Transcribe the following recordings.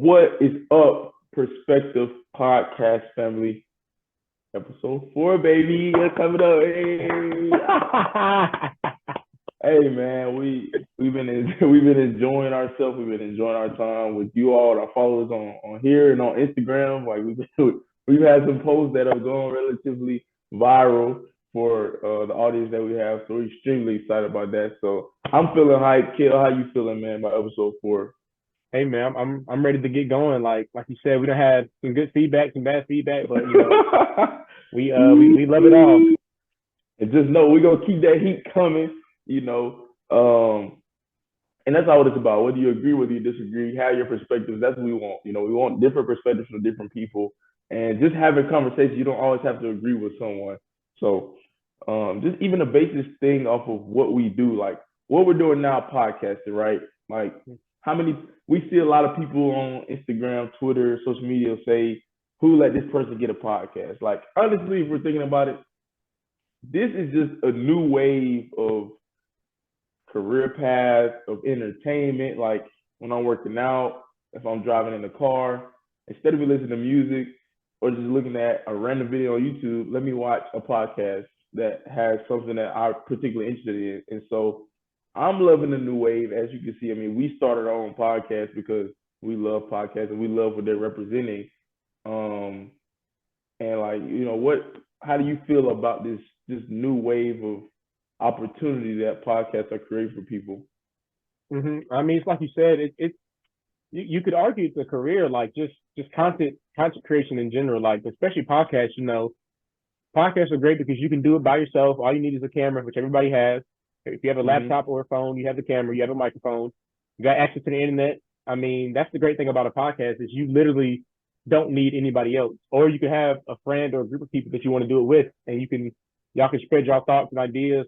What is up, Perspective Podcast family? Episode 4, baby. It's coming up. Hey man, we've been enjoying ourselves. We've been enjoying our time with you all, our followers on here and on Instagram. Like we've had some posts that have gone relatively viral for the audience that we have. So we're extremely excited about that. So I'm feeling hyped. Cale, how you feeling, man? By episode 4. Hey man, I'm ready to get going. Like you said, we don't have some good feedback, some bad feedback, but we love it all. And just know we're gonna keep that heat coming, you know. And that's all it's about. Whether you agree, whether you disagree, have your perspectives. That's what we want. You know, we want different perspectives from different people, and just having conversations. You don't always have to agree with someone. So, just even a basic thing off of what we do, like what we're doing now, podcasting, right? Like how many we see a lot of people on Instagram, Twitter, social media say, "Who let this person get a podcast?" Like honestly, if we're thinking about it, this is just a new wave of career path, of entertainment. Like when I'm working out, if I'm driving in the car, instead of me listening to music or just looking at a random video on YouTube, let me watch a podcast that has something that I'm particularly interested in. And so I'm loving the new wave. As you can see, I mean, we started our own podcast because we love podcasts and we love what they're representing. Um, and like, how do you feel about this new wave of opportunity that podcasts are creating for people? I mean, it's like you said, you could argue it's a career, like just content creation in general, like especially podcasts. Podcasts are great because you can do it by yourself. All you need is a camera, which everybody has. If you have a Mm-hmm. laptop or a phone, you have the camera, you have a microphone, you got access to the internet. I mean, that's the great thing about a podcast is you literally don't need anybody else. Or you could have a friend or a group of people that you want to do it with, and y'all can spread your thoughts and ideas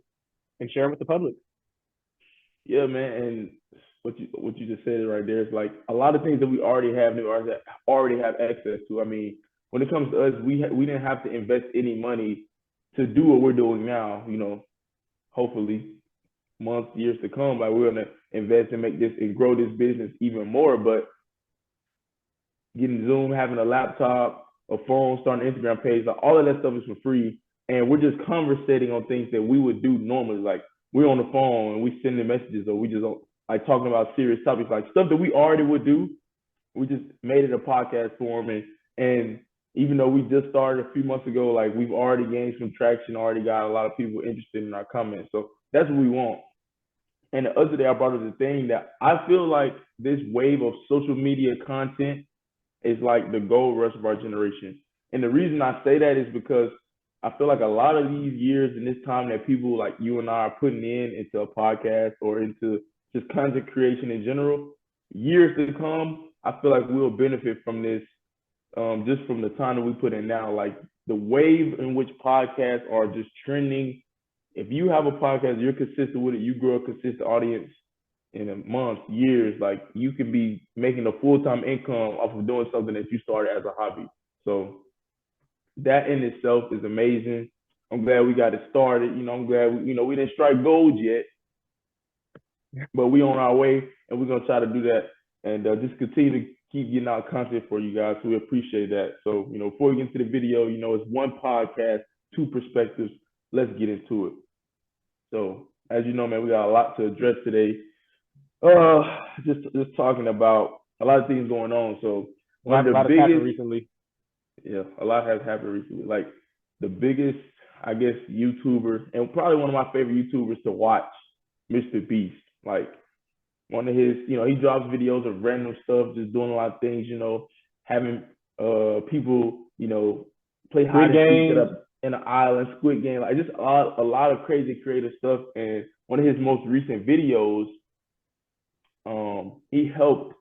and share them with the public. Yeah, man, and what you just said right there is like a lot of things that we already have new already have access to. I mean, when it comes to us, we didn't have to invest any money to do what we're doing now. Hopefully months, years to come, like we're gonna invest and make this and grow this business even more. But getting Zoom, having a laptop, a phone, starting an Instagram page, like all of that stuff is for free. And we're just conversating on things that we would do normally. Like we're on the phone and we sending messages or we just like talking about serious topics, like stuff that we already would do. We just made it a podcast form. And even though we just started a few months ago, like we've already gained some traction, already got a lot of people interested in our comments. So that's what we want. And the other day I brought up the thing that I feel like this wave of social media content is like the gold rush of our generation. And the reason I say that is because I feel like a lot of these years and this time that people like you and I are putting into a podcast or into just content creation in general, years to come, I feel like we'll benefit from this, just from the time that we put in now. Like the wave in which podcasts are just trending. If you have a podcast, you're consistent with it, you grow a consistent audience in a month, years, like you can be making a full-time income off of doing something that you started as a hobby. So that in itself is amazing. I'm glad we got it started. I'm glad we didn't strike gold yet, but we on our way and we're gonna try to do that and just continue to keep getting out content for you guys. So we appreciate that. So before we get into the video, it's one podcast, two perspectives. Let's get into it. So as you know, man, we got a lot to address today. Just talking about a lot of things going on. So one of the biggest happened recently. Yeah, a lot has happened recently. Like the biggest, I guess, YouTuber and probably one of my favorite YouTubers to watch, Mr. Beast. Like one of his, he drops videos of random stuff, just doing a lot of things. Having people, play hide and seek in an island, Squid Game, like just a lot of crazy creative stuff. And one of his most recent videos, he helped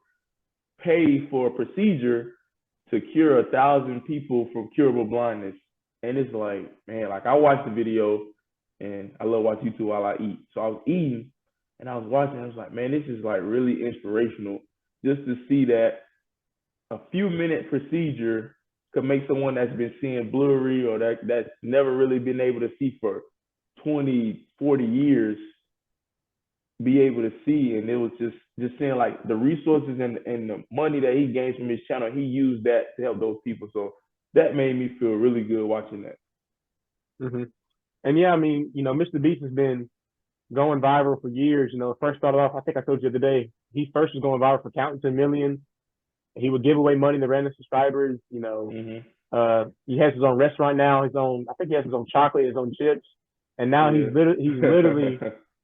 pay for a procedure to cure 1,000 people from curable blindness. And it's like, man, like I watched the video and I love watching YouTube while I eat. So I was eating and I was watching, I was like, man, this is like really inspirational just to see that a few minute procedure could make someone that's been seeing blurry or that's never really been able to see for 20, 40 years be able to see, and it was just saying like the resources and the money that he gains from his channel, he used that to help those people. So that made me feel really good watching that. Hmm. And yeah, I mean, Mr. Beast has been going viral for years. It first started off, I think I told you the other day, he first was going viral for counting to millions. He would give away money to random subscribers. Hmm. He has his own restaurant now, I think he has his own chocolate, his own chips. And now Yeah. he's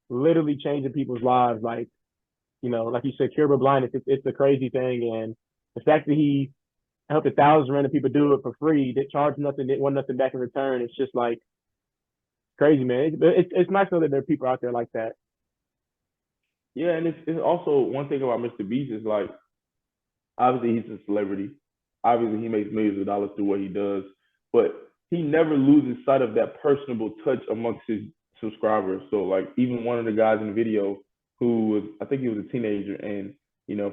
literally changing people's lives. Like you said, curable blindness, it's a crazy thing. And the fact that he helped 1,000 random people do it for free, that charged nothing, didn't want nothing back in return. It's just like crazy, man. It's nice to know that there are people out there like that. Yeah, and it's also one thing about Mr. Beast is like obviously he's a celebrity. Obviously he makes millions of dollars through what he does, but he never loses sight of that personable touch amongst his subscribers. So like even one of the guys in the video who was, I think he was a teenager, and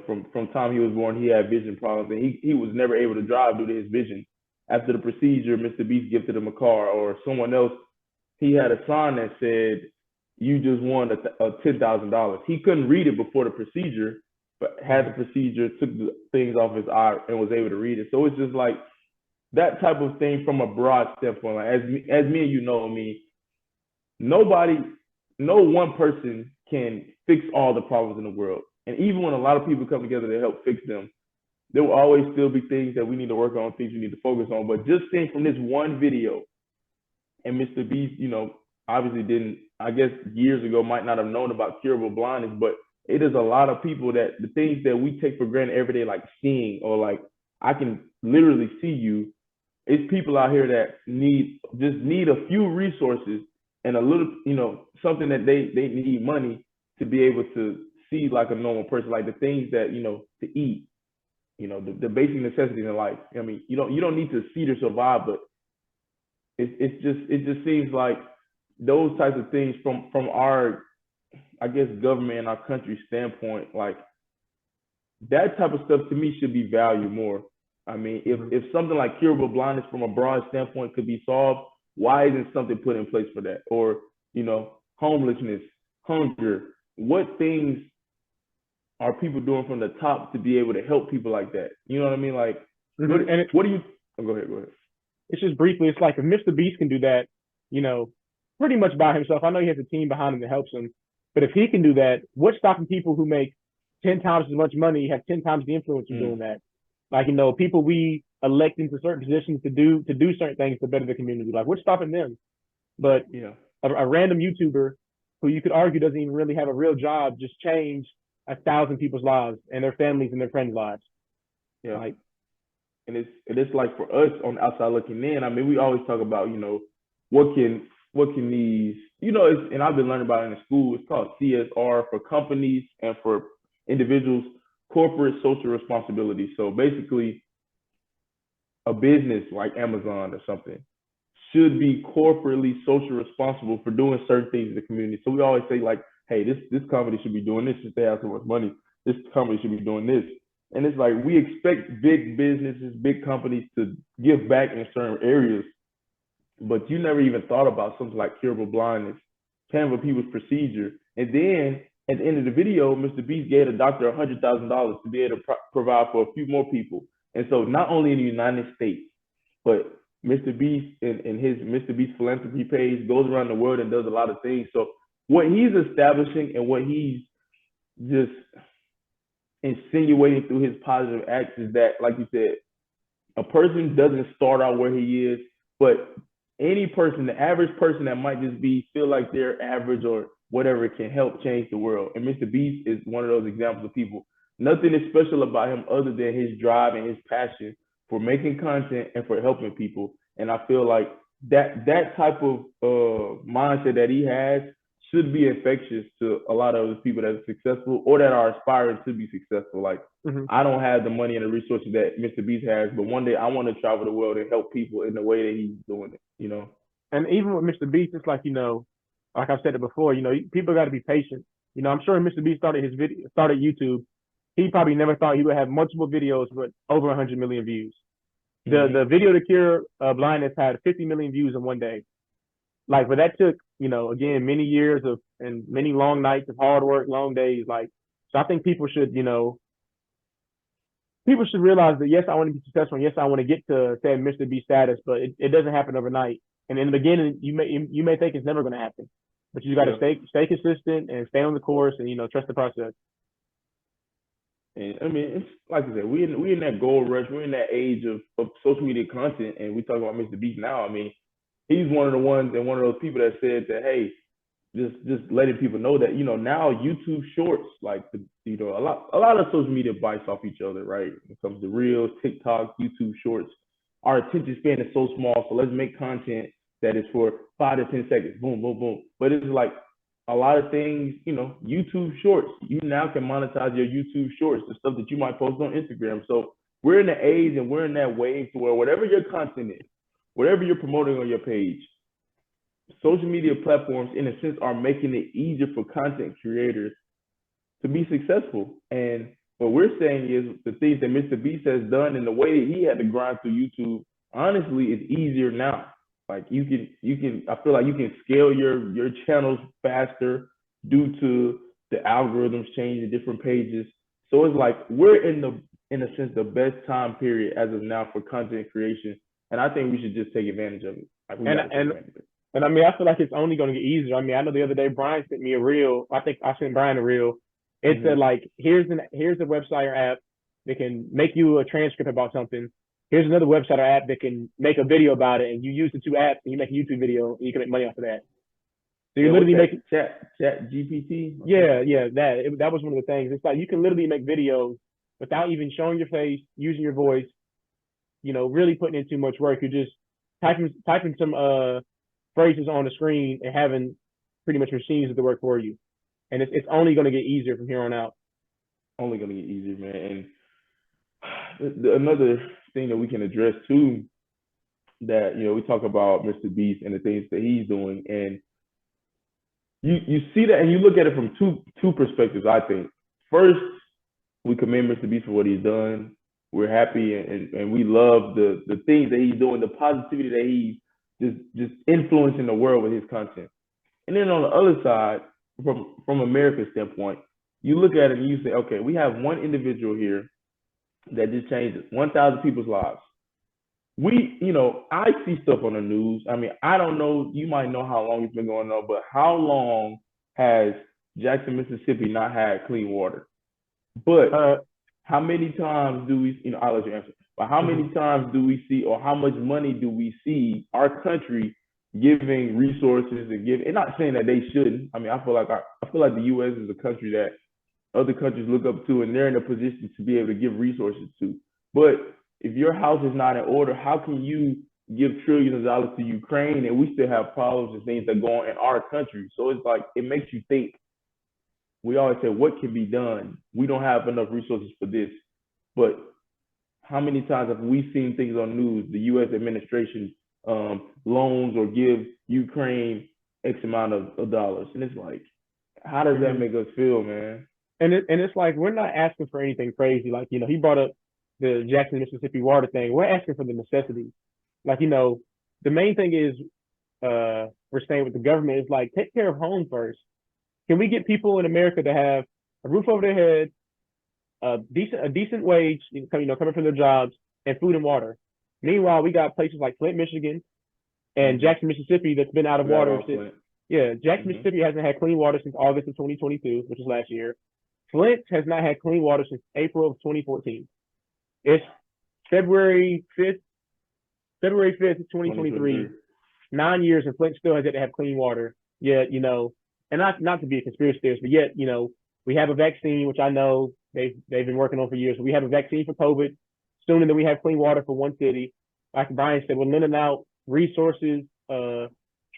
from time he was born he had vision problems, and he was never able to drive due to his vision. After the procedure, Mr. Beast gifted him a car, or someone else, he had a sign that said, "You just won a $10,000." He couldn't read it before the procedure, but had the procedure, took the things off his eye, and was able to read it. So it's just like that type of thing from a broad standpoint. Like as me and I mean, nobody, no one person can fix all the problems in the world. And even when a lot of people come together to help fix them, there will always still be things that we need to work on, things we need to focus on. But just seeing from this one video, and Mr. Beast, obviously didn't, I guess years ago might not have known about curable blindness, but it is a lot of people that the things that we take for granted every day, like seeing, or like I can literally see you. It's people out here that need a few resources and a little, something that they need money to be able to see like a normal person, like the things that to eat, the basic necessities in life. I mean, you don't need to see to survive, but it just seems like those types of things from our, I guess, government and our country standpoint, like that type of stuff to me should be valued more. I mean, if something like curable blindness from a broad standpoint could be solved, why isn't something put in place for that? Or homelessness, hunger. What things are people doing from the top to be able to help people like that? You know what I mean? Like, what do you? Oh, go ahead. It's just briefly, it's like if Mr. Beast can do that, pretty much by himself. I know he has a team behind him that helps him, but if he can do that, what's stopping people who make 10 times as much money, have 10 times the influence of doing that? Like, people we elect into certain positions to do certain things to better the community. Like, what's stopping them? But a random YouTuber who you could argue doesn't even really have a real job just changed 1,000 people's lives and their families and their friends' lives. Yeah. Like, and it's like for us on the outside looking in, I mean, we always talk about, what can these, and I've been learning about it in school. It's called CSR for companies and for individuals, corporate social responsibility. So basically, a business like Amazon or something should be corporately social responsible for doing certain things in the community. So we always say like, hey, this company should be doing this since they have so much money. This company should be doing this. And it's like we expect big businesses, big companies to give back in certain areas, but you never even thought about something like curable blindness, paying for people's procedure. And then at the end of the video, Mr. Beast gave a doctor $100,000 to be able to provide for a few more people. And so not only in the United States, but Mr. Beast and his Mr. Beast philanthropy page goes around the world and does a lot of things. So what he's establishing and what he's just insinuating through his positive acts is that, like you said, a person doesn't start out where he is, but any person, the average person that might just feel like they're average or whatever, can help change the world. And Mr. Beast is one of those examples of people. Nothing is special about him other than his drive and his passion for making content and for helping people. And I feel like that type of mindset that he has should be infectious to a lot of other people that are successful or that are aspiring to be successful. Like, I don't have the money and the resources that Mr. Beast has, but one day I want to travel the world and help people in the way that he's doing it, And even with Mr. Beast, it's like, like I've said it before, people got to be patient. I'm sure Mr. Beast started YouTube. He probably never thought he would have multiple videos with over 100 million views. The video to cure blindness had 50 million views in one day. Like, but that took, again, many years of and many long nights of hard work, long days. Like, so I think people should realize that yes, I want to be successful, and yes, I want to get to say Mr. B status, but it doesn't happen overnight. And in the beginning, you may think it's never going to happen, but you got to Yeah. stay consistent and stay on the course, and trust the process. And I mean, it's like I said, we in that gold rush. We're in that age of social media content, and we talk about Mr. Beast now. I mean, he's one of the ones and one of those people that said that, hey, just letting people know that now YouTube Shorts, like a lot of social media bites off each other, right? When it comes to Reels, TikTok, YouTube Shorts, our attention span is so small, so let's make content that is for 5 to 10 seconds, boom, boom, boom. But it's like a lot of things, YouTube Shorts. You now can monetize your YouTube Shorts, the stuff that you might post on Instagram. So we're in the age and we're in that wave to where whatever your content is, whatever you're promoting on your page, social media platforms, in a sense, are making it easier for content creators to be successful. And what we're saying is the things that Mr. Beast has done and the way that he had to grind through YouTube, honestly, is easier now. Like you can, I feel like you can scale your channels faster due to the algorithms changing different pages. So it's like we're in a sense, the best time period as of now for content creation. And I think we should just take advantage of it. Like we gotta take advantage of it. And I mean, I feel like it's only going to get easier. I mean, I know the other day Brian sent me a reel. I think I sent Brian a reel. It said like, here's a website or app that can make you a transcript about something. Here's another website or app that can make a video about it, and you use the two apps and you make a YouTube video and you can make money off of that. So you literally make chat GPT. Yeah, that was one of the things. It's like you can literally make videos without even showing your face, using your voice. Really putting in too much work. You're just typing some phrases on the screen and having pretty much machines do the work for you. And it's only going to get easier from here on out. Only going to get easier, man. And another thing that we can address too, that we talk about Mr. Beast and the things that he's doing, and you see that and you look at it from two perspectives. I think first, we commend Mr. Beast for what he's done. We're happy and we love the things that he's doing, the positivity that he's just influencing the world with his content. And then on the other side, from America's standpoint, you look at it and you say, okay, we have one individual here that just changes 1,000 people's lives. I see stuff on the news. I mean, I don't know, you might know how long it's been going on, but how long has Jackson, Mississippi not had clean water? But how many times do we, I'll let you answer, but how many times do we see, or how much money do we see our country giving resources and not saying that they shouldn't. I mean, I feel like the U.S. is a country that other countries look up to, and they're in a position to be able to give resources to. But if your house is not in order, how can you give trillions of dollars to Ukraine and we still have problems and things that go on in our country? So it's like, it makes you think. We always say, what can be done? We don't have enough resources for this. But how many times have we seen things on news, the U.S. administration loans or give Ukraine X amount of dollars? And it's like, how does that make us feel, man? And it's like, we're not asking for anything crazy. Like, he brought up the Jackson, Mississippi water thing. We're asking for the necessities. Like, the main thing is we're saying with the government is like, take care of home first. Can we get people in America to have a roof over their head, a decent wage, coming from their jobs, and food and water? Meanwhile, we got places like Flint, Michigan, and Jackson, Mississippi that's been out of water since. Yeah, Jackson, Mississippi hasn't had clean water since August of 2022, which is last year. Flint has not had clean water since April of 2014. It's February 5th, 2023. 9 years, and Flint still has yet to have clean water. Yet, and not to be a conspiracy theorist, but yet, we have a vaccine, which I know they've been working on for years. We have a vaccine for COVID. Sooner than we have clean water for one city. Like Brian said, we're lending out resources,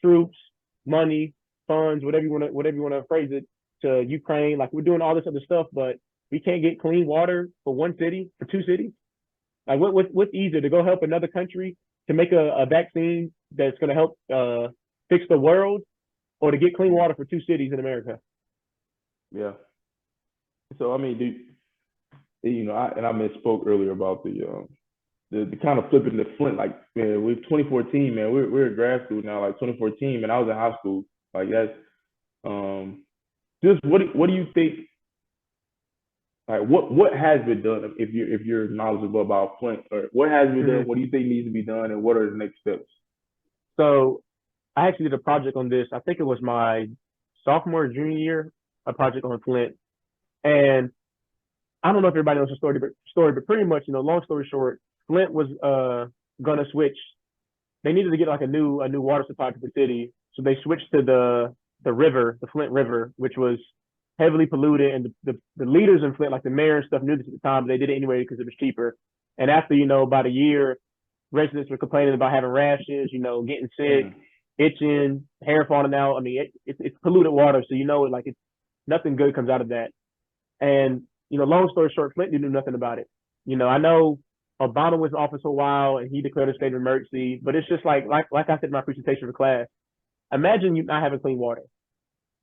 troops, money, funds, whatever you want to phrase it, to Ukraine. Like, we're doing all this other stuff, but we can't get clean water for one city, for two cities. Like, what's easier, to go help another country to make a vaccine that's going to help fix the world, or to get clean water for two cities in America? Yeah. So I mean, I misspoke earlier about the the kind of flipping the Flint, like man, we're 2014, man, we're in grad school now, like 2014, man, I was in high school, like that's um, just what do you think, like what has been done if you're knowledgeable about Flint, or what has been Mm-hmm. done, what do you think needs to be done, and what are the next steps? So I actually did a project on this. I think it was my sophomore or junior year, a project on Flint. And I don't know if everybody knows the story, but pretty much, long story short, Flint was gonna switch. They needed to get like a new water supply to the city, so they switched to the river, the Flint River, which was heavily polluted. And the leaders in Flint, like the mayor and stuff, knew this at the time, but they did it anyway because it was cheaper. And after about a year, residents were complaining about having rashes, getting sick, Mm, itching, hair falling out. I mean, it's polluted water, so like it's nothing good comes out of that. And long story short, Flint didn't do nothing about it. I know Obama was in office for a while and he declared a state of emergency, but it's just like I said in my presentation for class. Imagine you not having clean water.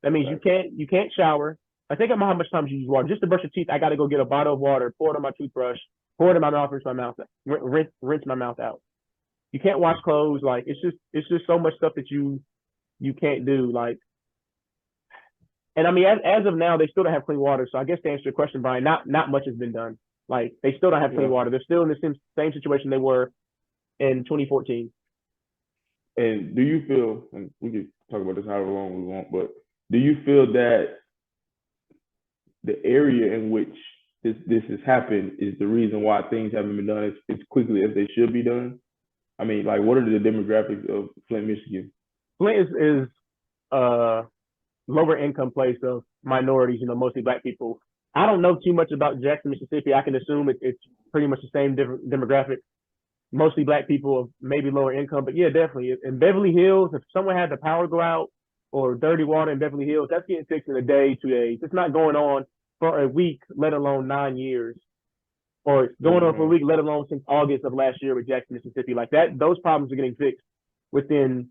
That means right. you can't shower. I think about how much time you use water. Just to brush your teeth, I got to go get a bottle of water, pour it on my toothbrush, pour it in my mouth, rinse my mouth out. You can't wash clothes. Like it's just so much stuff that you can't do. Like, and I mean, as of now, they still don't have clean water. So I guess to answer your question, Brian, not much has been done. Like they still don't have clean Yeah. water. They're still in the same situation they were in 2014. And do you feel, and we can talk about this however long we want, but do you feel that the area in which this has happened is the reason why things haven't been done as quickly as they should be done? I mean, like, what are the demographics of Flint, Michigan? Flint is a lower income place of minorities, mostly black people. I don't know too much about Jackson, Mississippi. I can assume it's pretty much the same demographic, mostly black people of maybe lower income. But yeah, definitely. In Beverly Hills, if someone had the power go out or dirty water in Beverly Hills, that's getting fixed in a day, 2 days. It's not going on for a week, let alone 9 years. Or it's going on for a Mm-hmm. week, let alone since August of last year with Jackson, Mississippi. Like that, those problems are getting fixed within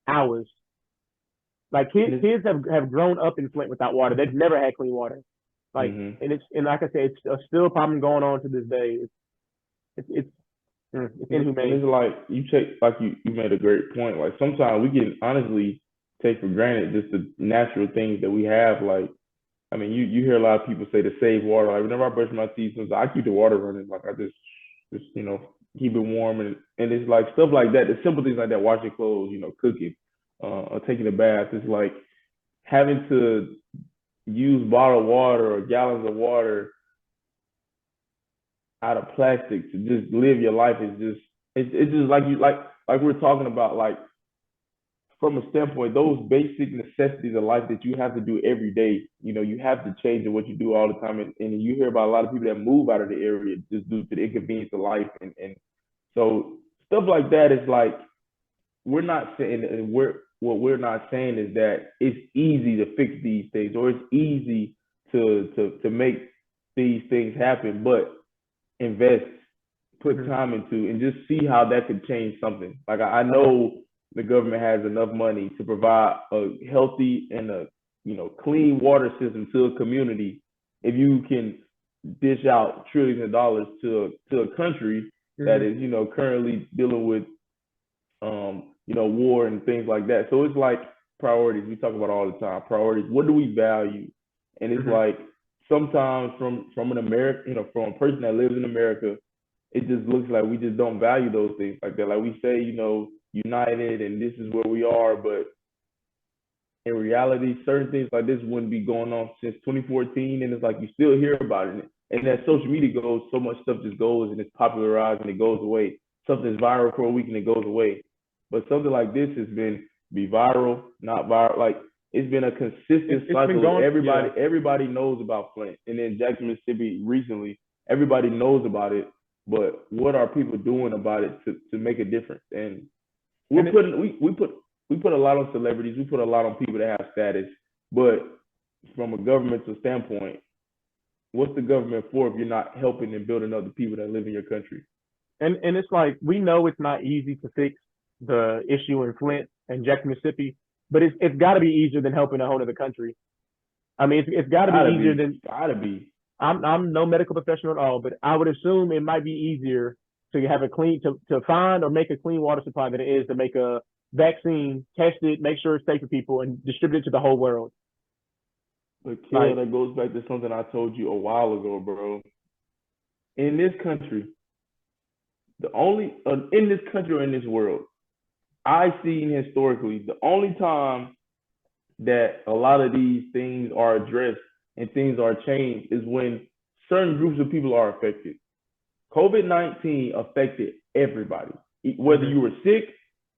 hours. Like And it's, kids have grown up in Flint without water. They've never had clean water. Like, mm-hmm. and like I said, it's still a problem going on to this day. It's And inhumane. it's like you take, like you made a great point. Like sometimes we can honestly take for granted just the natural things that we have. Like, I mean, you hear a lot of people say to save water. Like whenever I brush my teeth, sometimes I keep the water running. Like I just keep it warm, and it's like stuff like that. The simple things like that, washing clothes, cooking, or taking a bath. It's like having to use bottled water or gallons of water out of plastic to just live your life is just it's just like like we're talking about, like from a standpoint, those basic necessities of life that you have to do every day. You have to change in what you do all the time, and you hear about a lot of people that move out of the area just due to the inconvenience of life, and so stuff like that is like we're not saying, and we're not saying is that it's easy to fix these things or it's easy to make these things happen, but invest, put Mm-hmm. time into, and just see how that could change something. Like I know the government has enough money to provide a healthy and a clean water system to a community. If you can dish out trillions of dollars to a country that Mm-hmm. is currently dealing with war and things like that. So it's like priorities. We talk about all the time. Priorities. What do we value? And it's Mm-hmm. like sometimes from an American, from a person that lives in America, it just looks like we just don't value those things like that. Like we say, united and this is where we are, but in reality, certain things like this wouldn't be going on since 2014, and it's like you still hear about it. And as social media goes, so much stuff just goes and it's popularized and it goes away. Something's viral for a week and it goes away. But something like this has been be viral, not viral. Like it's been a consistent It's been cycle. going. Yeah. Everybody knows about Flint, and then Jackson, Mississippi recently, everybody knows about it. But what are people doing about it to make a difference? And we're And it, putting we put a lot on celebrities, we put a lot on people that have status, but from a governmental standpoint, what's the government for if you're not helping and building up the people that live in your country? and it's like we know it's not easy to fix the issue in Flint and Jackson, Mississippi, but it's got to be easier than helping a whole other country. I mean, it's got to be Gotta easier be, than gotta be. I'm no medical professional at all, but I would assume it might be easier to have a clean to find or make a clean water supply than it is to make a vaccine, test it, make sure it's safe for people, and distribute it to the whole world. But Cale, that goes back to something I told you a while ago, bro. In this country, in this country or in this world, I've seen historically the only time that a lot of these things are addressed and things are changed is when certain groups of people are affected. COVID-19 affected everybody, whether you were sick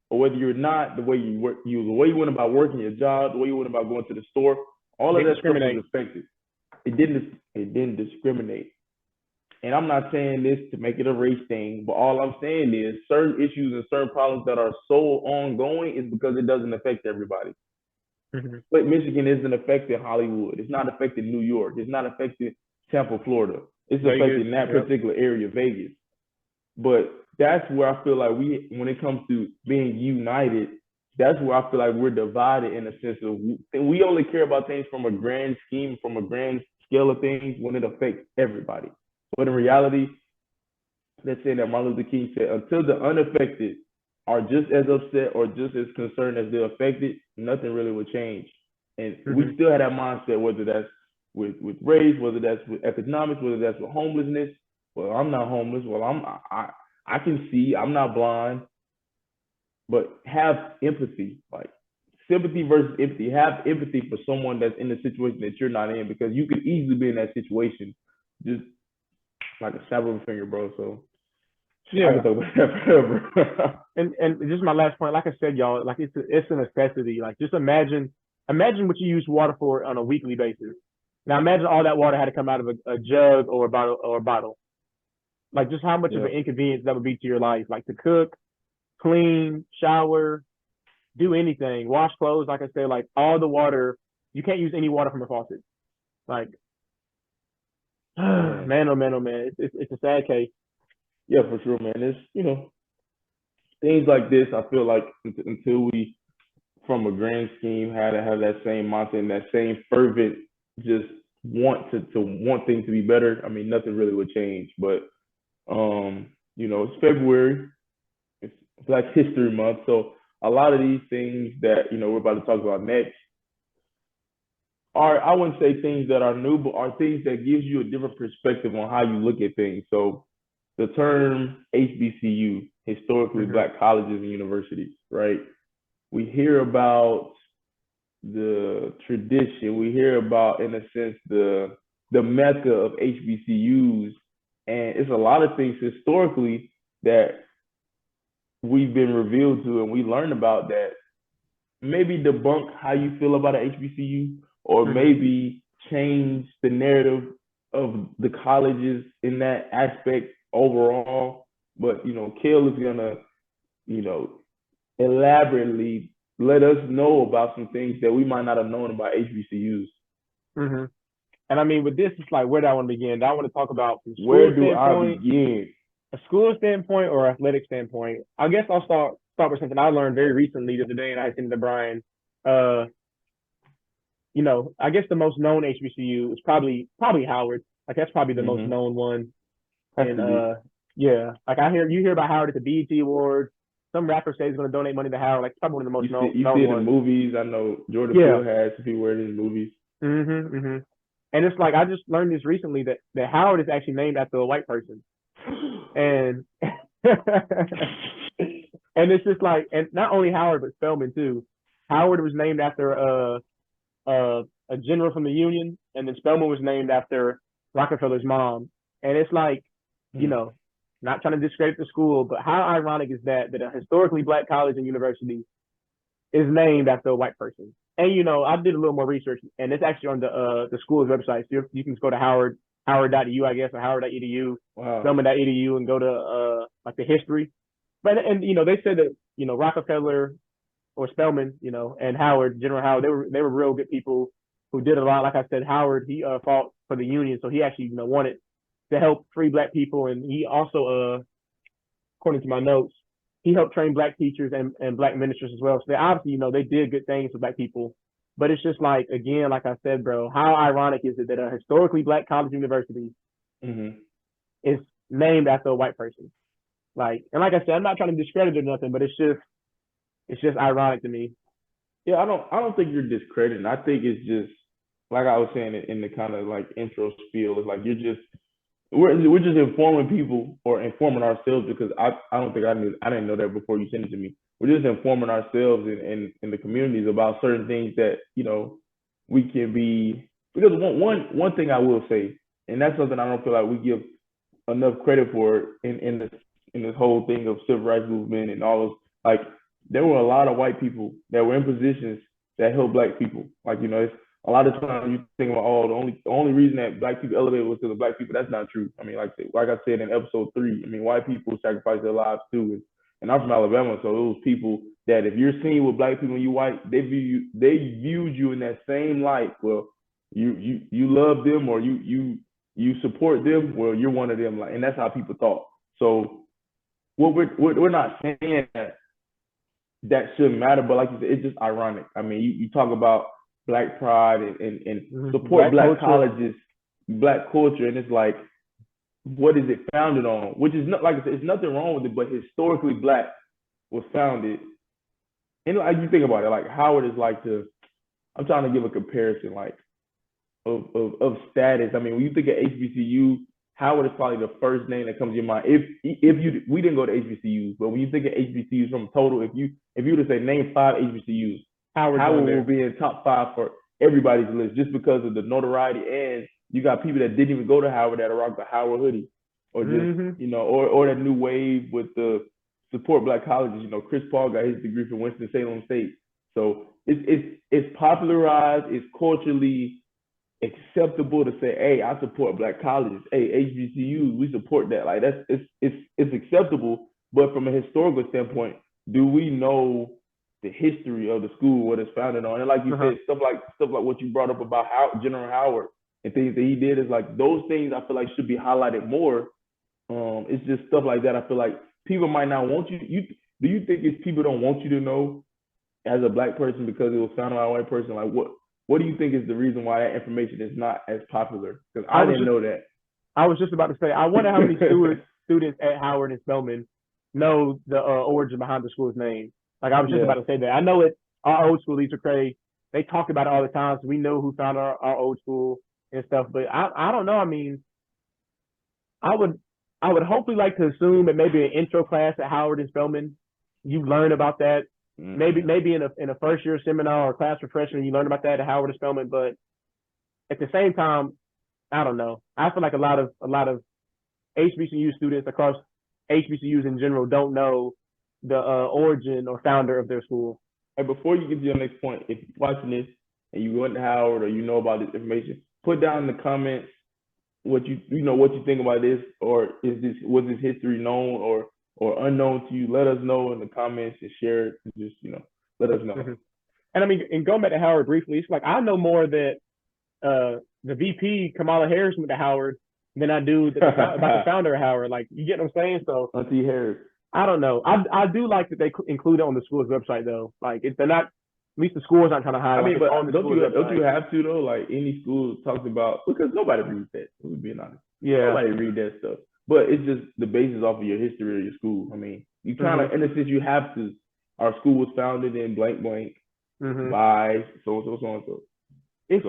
or whether you're not. The way you work, the way you went about working your job, the way you went about going to the store, all of that stuff was affected. It didn't discriminate. And I'm not saying this to make it a race thing, but all I'm saying is certain issues and certain problems that are so ongoing is because it doesn't affect everybody. But Michigan isn't affecting Hollywood. It's not affecting New York. It's not affecting Tampa, Florida. It's affecting that particular area, Vegas. But that's where I feel like when it comes to being united, that's where I feel like we're divided in a sense of we only care about things from a grand scheme, from a grand scale of things when it affects everybody. But in reality, let's say that Martin Luther King said, until the unaffected are just as upset or just as concerned as the affected, nothing really will change. And we still have that mindset, whether that's with race, whether that's with economics, whether that's with homelessness. Well, I'm not homeless. Well, I can see. I'm not blind. But have empathy, like sympathy versus empathy. Have empathy for someone that's in the situation that you're not in, because you could easily be in that situation, just like a snap of a finger, bro. So yeah, I can talk about that forever. and just my last point, like I said, y'all, like it's a necessity. Like just imagine what you use water for on a weekly basis. Now imagine all that water had to come out of a jug or a bottle. Like just how much of an inconvenience that would be to your life, like to cook, clean, shower, do anything, wash clothes. Like I said, like all the water, you can't use any water from a faucet. Like, man, oh man, oh man, it's a sad case. Yeah, for sure, man. It's things like this. I feel like until we, from a grand scheme, had to have that same mindset and that same fervent, just want things to be better. I mean, nothing really would change. But it's February. It's Black History Month, so a lot of these things that we're about to talk about next are, I wouldn't say things that are new, but are things that gives you a different perspective on how you look at things. So the term HBCU, historically Black colleges and universities, right? We hear about the tradition. We hear about, in a sense, the mecca of HBCUs, and it's a lot of things historically that we've been revealed to and we learned about that maybe debunk how you feel about an HBCU, or maybe change the narrative of the colleges in that aspect overall. But Cale is gonna elaborately let us know about some things that we might not have known about HBCUs. And I mean, with this, it's like, where do I want to begin? Do I want to talk about from school where do I begin? A school standpoint or athletic standpoint? I guess I'll start with something I learned very recently the other day, and I sent it to Brian. I guess the most known HBCU is probably Howard. Like that's probably the most known one. And like you hear about Howard at the BET Awards. Some rapper says he's going to donate money to Howard. Like it's probably one of the most known. You see it in movies. I know Jordan Peele has people wearing his movies. And it's like I just learned this recently that Howard is actually named after a white person. And and it's just like, and not only Howard but Spelman too. Howard was named after a general from the Union, and then Spelman was named after Rockefeller's mom. And it's like, not trying to discredit the school, but how ironic is that a historically Black college and university is named after a white person? And I did a little more research, and it's actually on the school's website. So you can just go to howard.edu, I guess, or howard.edu, Spelman.edu, and go to like the history. But they said that Rockefeller or Spelman, and Howard, General Howard, they were real good people who did a lot. Like I said, Howard, he fought for the Union, so he actually wanted to help free Black people, and he also, according to my notes, he helped train Black teachers and Black ministers as well. So they obviously, they did good things for Black people. But it's just like, again, like I said, bro, how ironic is it that a historically Black college university is named after a white person? And like I said, I'm not trying to discredit or nothing, but it's just ironic to me. Yeah, I don't think you're discrediting. I think it's just like I was saying in the kind of like intro spiel. It's like we're just informing people or informing ourselves because I don't think I didn't know that before you sent it to me. We're just informing ourselves in the communities about certain things that we can be, because one thing I will say, and that's something I don't feel like we give enough credit for in this whole thing of civil rights movement and all those, like, there were a lot of white people that were in positions that helped black people. Like, it's a lot of times you think about, oh, the only reason that black people elevated was because of black people. That's not true. I mean, like I said in episode 3, I mean, white people sacrifice their lives too. And I'm from Alabama, so it was people that if you're seen with black people and you white, they viewed you in that same light. Well, you love them, or you support them. Well, you're one of them. Like, and that's how people thought. So what we're not saying that shouldn't matter, but like you said, it's just ironic. I mean, you talk about black pride and support black colleges, black culture, and it's like, what is it founded on? Which is not, like I said, it's nothing wrong with it, but historically black was founded. And like you think about it, like Howard is like I'm trying to give a comparison, like of status. I mean, when you think of HBCU, Howard is probably the first name that comes to your mind. We didn't go to HBCUs, but when you think of HBCUs from total, if you were to say name 5 HBCUs, Howard will be in top 5 for everybody's list, just because of the notoriety, and you got people that didn't even go to Howard that rock the Howard hoodie, or just or that new wave with the support black colleges. Chris Paul got his degree from Winston-Salem State, so it's popularized, it's culturally acceptable to say, hey, I support black colleges. Hey, HBCUs, we support that. Like, it's acceptable. But from a historical standpoint, do we know the history of the school, what it's founded on? And like you said, stuff like what you brought up about General Howard and things that he did, is like, those things I feel like should be highlighted more. It's just stuff like that. I feel like people might not want you. Do you think it's people don't want you to know as a black person because it was founded by a white person? Like, what do you think is the reason why that information is not as popular? Because I didn't know that. I was just about to say, I wonder how many students at Howard and Spelman know the origin behind the school's name. Like, I was just about to say that. I know it. Our old school, Lisa Cray, they talk about it all the time, so we know who founded our old school and stuff. But I don't know. I mean, I would hopefully like to assume that maybe an intro class at Howard and Spelman, you learn about that. Maybe in a first year seminar or class for freshmen, you learn about that at Howard and Spelman. But at the same time, I don't know. I feel like a lot of HBCU students across HBCUs in general don't know the origin or founder of their school. And before you get to your next point, if you're watching this and you went to Howard or you know about this information, put down in the comments what you think about this, or was this history known or unknown to you? Let us know in the comments and share it. Just let us know. And I mean, and going back to Howard briefly, it's like, I know more that the VP Kamala Harris went to Howard than I do about the founder of Howard. Like, you get what I'm saying? So Auntie Harris. I don't know. I do like that they include it on the school's website though. Like, if they're not, at least the school's not trying to hide. I mean, but don't you have to though? Like, any school talks about, because nobody reads that. We're being honest. Yeah. Nobody read that stuff. But it's just the basis off of your history of your school. I mean, you kind of, in a sense, you have to. Our school was founded in blank by so and so, so and so. It's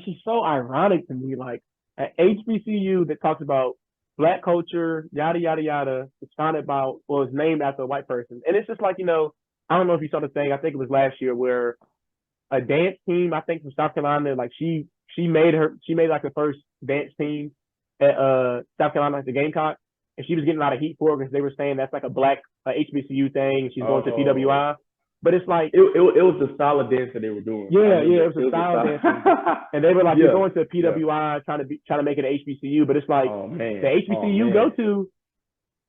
just so ironic to me. Like, an HBCU that talks about black culture, yada yada yada, it's founded by, well, it's named after a white person, and it's just like, I don't know if you saw the thing. I think it was last year where a dance team, I think from South Carolina, like she made like the first dance team at South Carolina, like the Gamecock, and she was getting a lot of heat for it because they were saying that's like a black HBCU thing, and she's going to PWI. But it's like, it was the style of dance that they were doing. Yeah, it was a style of dance, and they were like, you're going to PWI, trying to make it an HBCU, but it's like, the HBCU you go to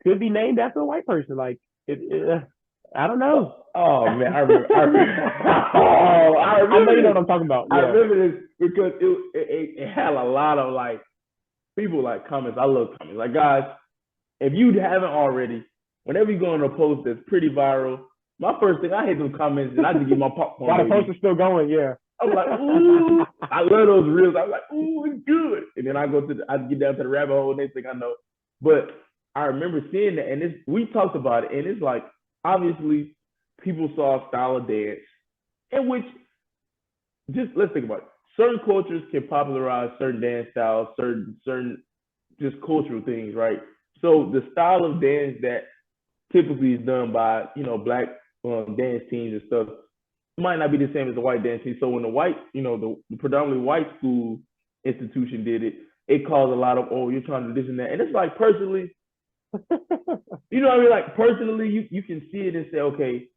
could be named after a white person. Like, I don't know. Oh man, I remember. I know you know what I'm talking about. Yeah. I remember this because it had a lot of like people like comments. I love comments. Like, guys, if you haven't already, whenever you go on a post that's pretty viral, my first thing, I hate those comments and I just get my popcorn. While the post is still going, yeah. I was like, ooh, I love those reels. I was like, ooh, it's good. And then I get down to the rabbit hole, next thing I know. But I remember seeing that, and we talked about it, and it's like obviously people saw a style of dance, in which just let's think about it. Certain cultures can popularize certain dance styles, certain just cultural things, right? So the style of dance that typically is done by black dance teams and stuff might not be the same as the white dance team. So when the white, the predominantly white school institution did it, it caused a lot of, oh, you're trying to do this and that. And it's like personally, you know what I mean? Like personally, you can see it and say, okay,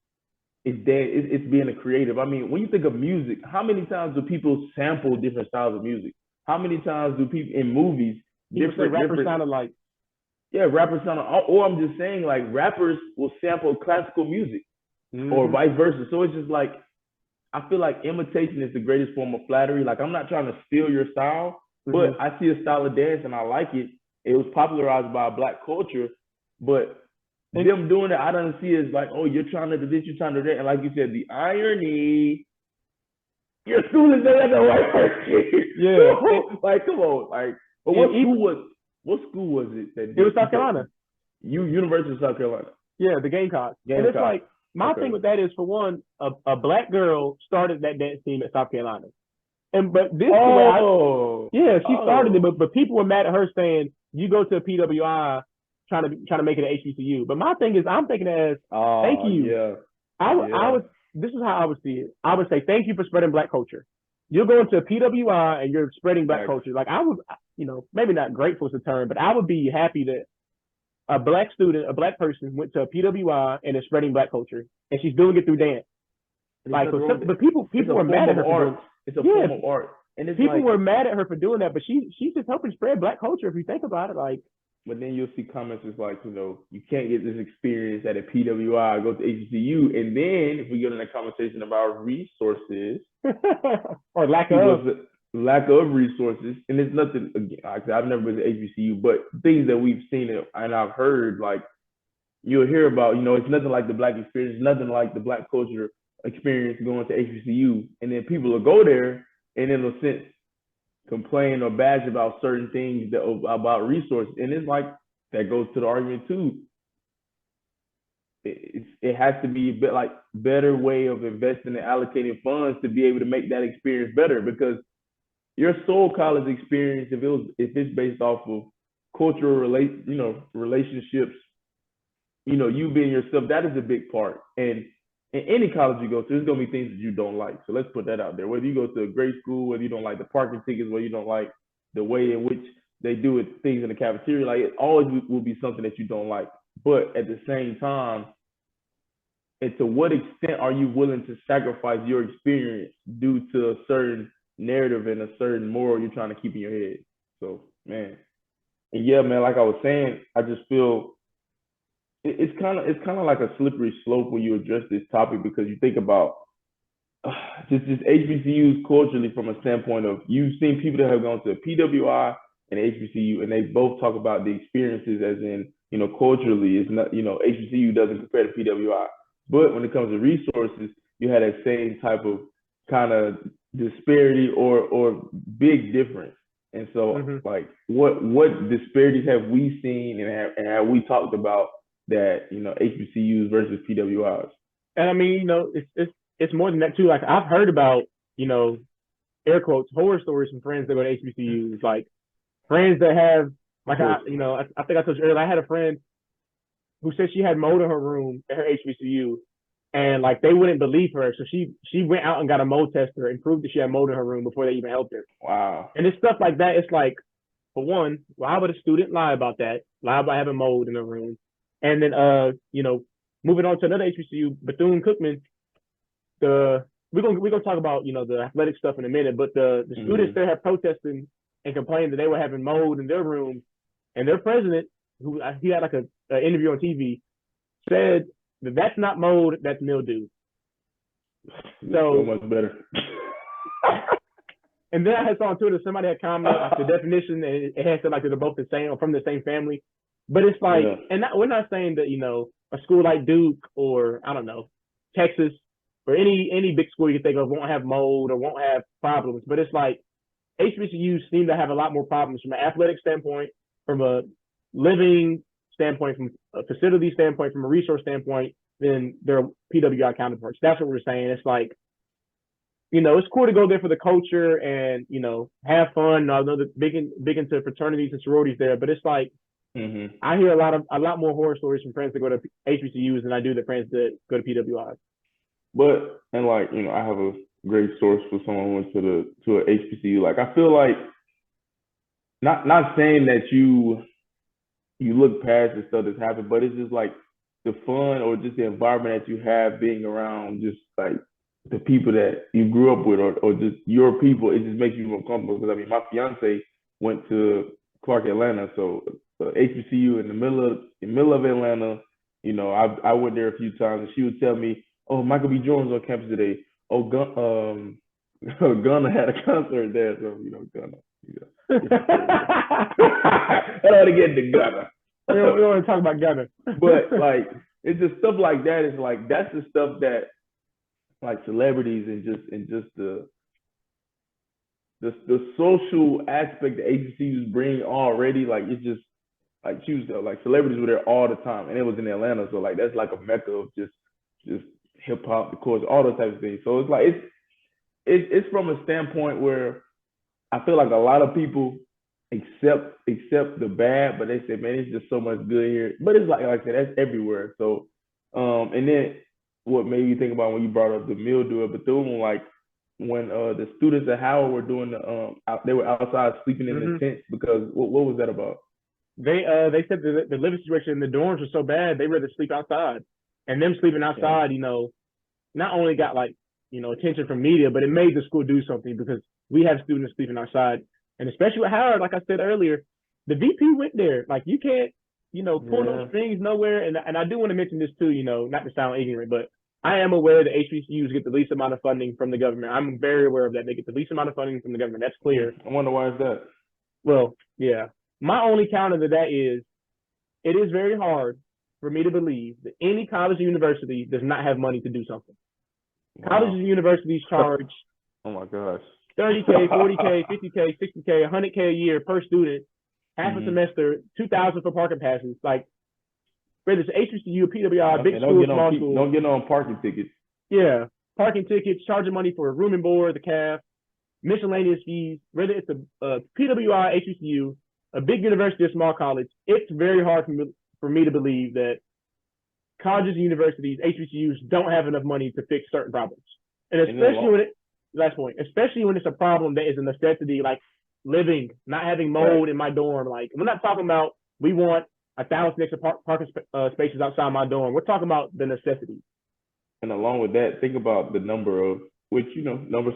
it's being a creative. I mean, when you think of music, how many times do people sample different styles of music? How many times do people in movies rappers sounded like, yeah, rappers sound, or I'm just saying like rappers will sample classical music or vice versa. So it's just like I feel like imitation is the greatest form of flattery. Like I'm not trying to steal your style, but I see a style of dance and I like it. It was popularized by black culture, but them doing it, I don't see as like, oh, you're trying to do this, you're trying to do that. And like you said, the irony, your school is there the white person. Yeah. Like, come on. Like, but what school was it that it was South Carolina? University of South Carolina. Yeah, the Gamecocks. And it's like my thing with that is, for one, a black girl started that dance team at South Carolina. But this she started it, but people were mad at her saying, you go to a PWI trying to make it an HBCU. But my thing is, I'm thinking as thank you. Yeah. I would this is how I would see it. I would say thank you for spreading black culture. You're going to a PWI and you're spreading black culture. Like I would, maybe not grateful is the term, but I would be happy that a black student, a black person went to a PWI and is spreading black culture, and she's doing it through dance. Like, but people were mad at her for doing it. It's a form of art. And people were mad at her for doing that, but she's just helping spread black culture if you think about it. Like, but then you'll see comments it's like, you can't get this experience at a PWI, go to HBCU. And then if we get in a conversation about resources or lack of resources, and it's nothing, again, like I've never been to HBCU, but things that we've seen and I've heard, like you'll hear about, it's nothing like the black experience, nothing like the black culture experience going to HBCU. And then people will go there and in a sense complain or bash about certain things about resources. And it's like, that goes to the argument too. It has to be a bit like better way of investing and allocating funds to be able to make that experience better, because your soul college experience, if it's based off of cultural relationships, you being yourself, that is a big part. And in any college you go to, there's gonna be things that you don't like. So let's put that out there. Whether you go to a great school, whether you don't like the parking tickets, whether you don't like the way in which they do it, things in the cafeteria, like it always will be something that you don't like. But at the same time, and to what extent are you willing to sacrifice your experience due to a certain narrative and a certain moral you're trying to keep in your head? So, man. And yeah, man, like I was saying, I just feel it's kind of like a slippery slope when you address this topic, because you think about just HBCUs culturally from a standpoint of, you've seen people that have gone to PWI and HBCU, and they both talk about the experiences as in, culturally, it's not, HBCU doesn't compare to PWI. But when it comes to resources, you had that same type of kind of disparity or big difference. And so, like, what disparities have we seen and have we talked about that, HBCUs versus PWIs? And I mean, it's more than that too. Like, I've heard about, air quotes, horror stories from friends that go to HBCUs, like friends that have, like, I think I told you earlier, I had a friend who said she had mold in her room at her HBCU, and like they wouldn't believe her, so she went out and got a mold tester and proved that she had mold in her room before they even helped her. Wow. And it's stuff like that. It's like, for one, why would a student lie about that? Lie about having mold in their room? And then, moving on to another HBCU, Bethune-Cookman, we're gonna talk about the athletic stuff in a minute, but the students there have protested and complained that they were having mold in their room, and their president, who he had like an interview on TV, said that that's not mold, that's mildew. So much better. And then I saw on Twitter somebody had commented like the definition, and it had said like they're both the same or from the same family. But it's like, and we're not saying that a school like Duke or I don't know Texas or any big school you can think of won't have mold or won't have problems. But it's like HBCUs seem to have a lot more problems from an athletic standpoint, from a living standpoint, from a facility standpoint, from a resource standpoint, than their PWI counterparts. That's what we're saying. It's like, it's cool to go there for the culture and, have fun. I know that big into fraternities and sororities there, but it's like, I hear a lot more horror stories from friends that go to HBCUs than I do the friends that go to PWIs. But, and like, I have a great source for someone who went to a HBCU. Like, I feel like, not saying that you look past the stuff that's happened, but it's just like the fun or just the environment that you have being around just like the people that you grew up with or just your people. It just makes you more comfortable. Because I mean, my fiance went to Clark, Atlanta, so HBCU in the middle of Atlanta. I went there a few times, and she would tell me, "Oh, Michael B. Jordan was on campus today. Oh, Gunna had a concert there, so Gunna." I don't want to get into Gunna. We don't want to talk about Gunna. But like, it's just stuff like that. It's like that's the stuff that like celebrities and just the social aspect that HBCUs bring already. Like it's just like like celebrities were there all the time, and it was in Atlanta, so like that's like a mecca of just hip hop, of course, all those types of things. So it's like it's from a standpoint where I feel like a lot of people accept the bad, but they say, man, it's just so much good here. But it's like I said, that's everywhere. So, and then what made me think about when you brought up the mildew of Bethune, like when the students at Howard were doing they were outside sleeping in the tents because what was that about? They said the living situation in the dorms was so bad they rather sleep outside, and them sleeping outside, not only got like attention from media, but it made the school do something because we have students sleeping outside. And especially with Howard, like I said earlier, the VP went there. Like you can't, pull those strings nowhere. And I do want to mention this too, not to sound ignorant, but I am aware that HBCUs get the least amount of funding from the government. I'm very aware of that. They get the least amount of funding from the government. That's clear. I wonder why is that? Well, yeah. My only counter to that is it is very hard for me to believe that any college or university does not have money to do something. Wow. Colleges and universities charge oh my gosh. $30K, $40K, $50K, $60K, $100K a year per student, half a semester, $2,000 for parking passes. Like, whether it's HBCU, PWI, big school, small school. Don't get on parking tickets. Yeah, parking tickets, charging money for room and board, the CAF, miscellaneous fees. Whether it's a PWI, HBCU, a big university or small college, it's very hard for me to believe that colleges and universities, HBCUs, don't have enough money to fix certain problems. And especially especially when it's a problem that is a necessity, like living, not having mold in my dorm. Like, we're not talking about we want 1,000 extra parking spaces outside my dorm. We're talking about the necessity. And along with that, think about the number of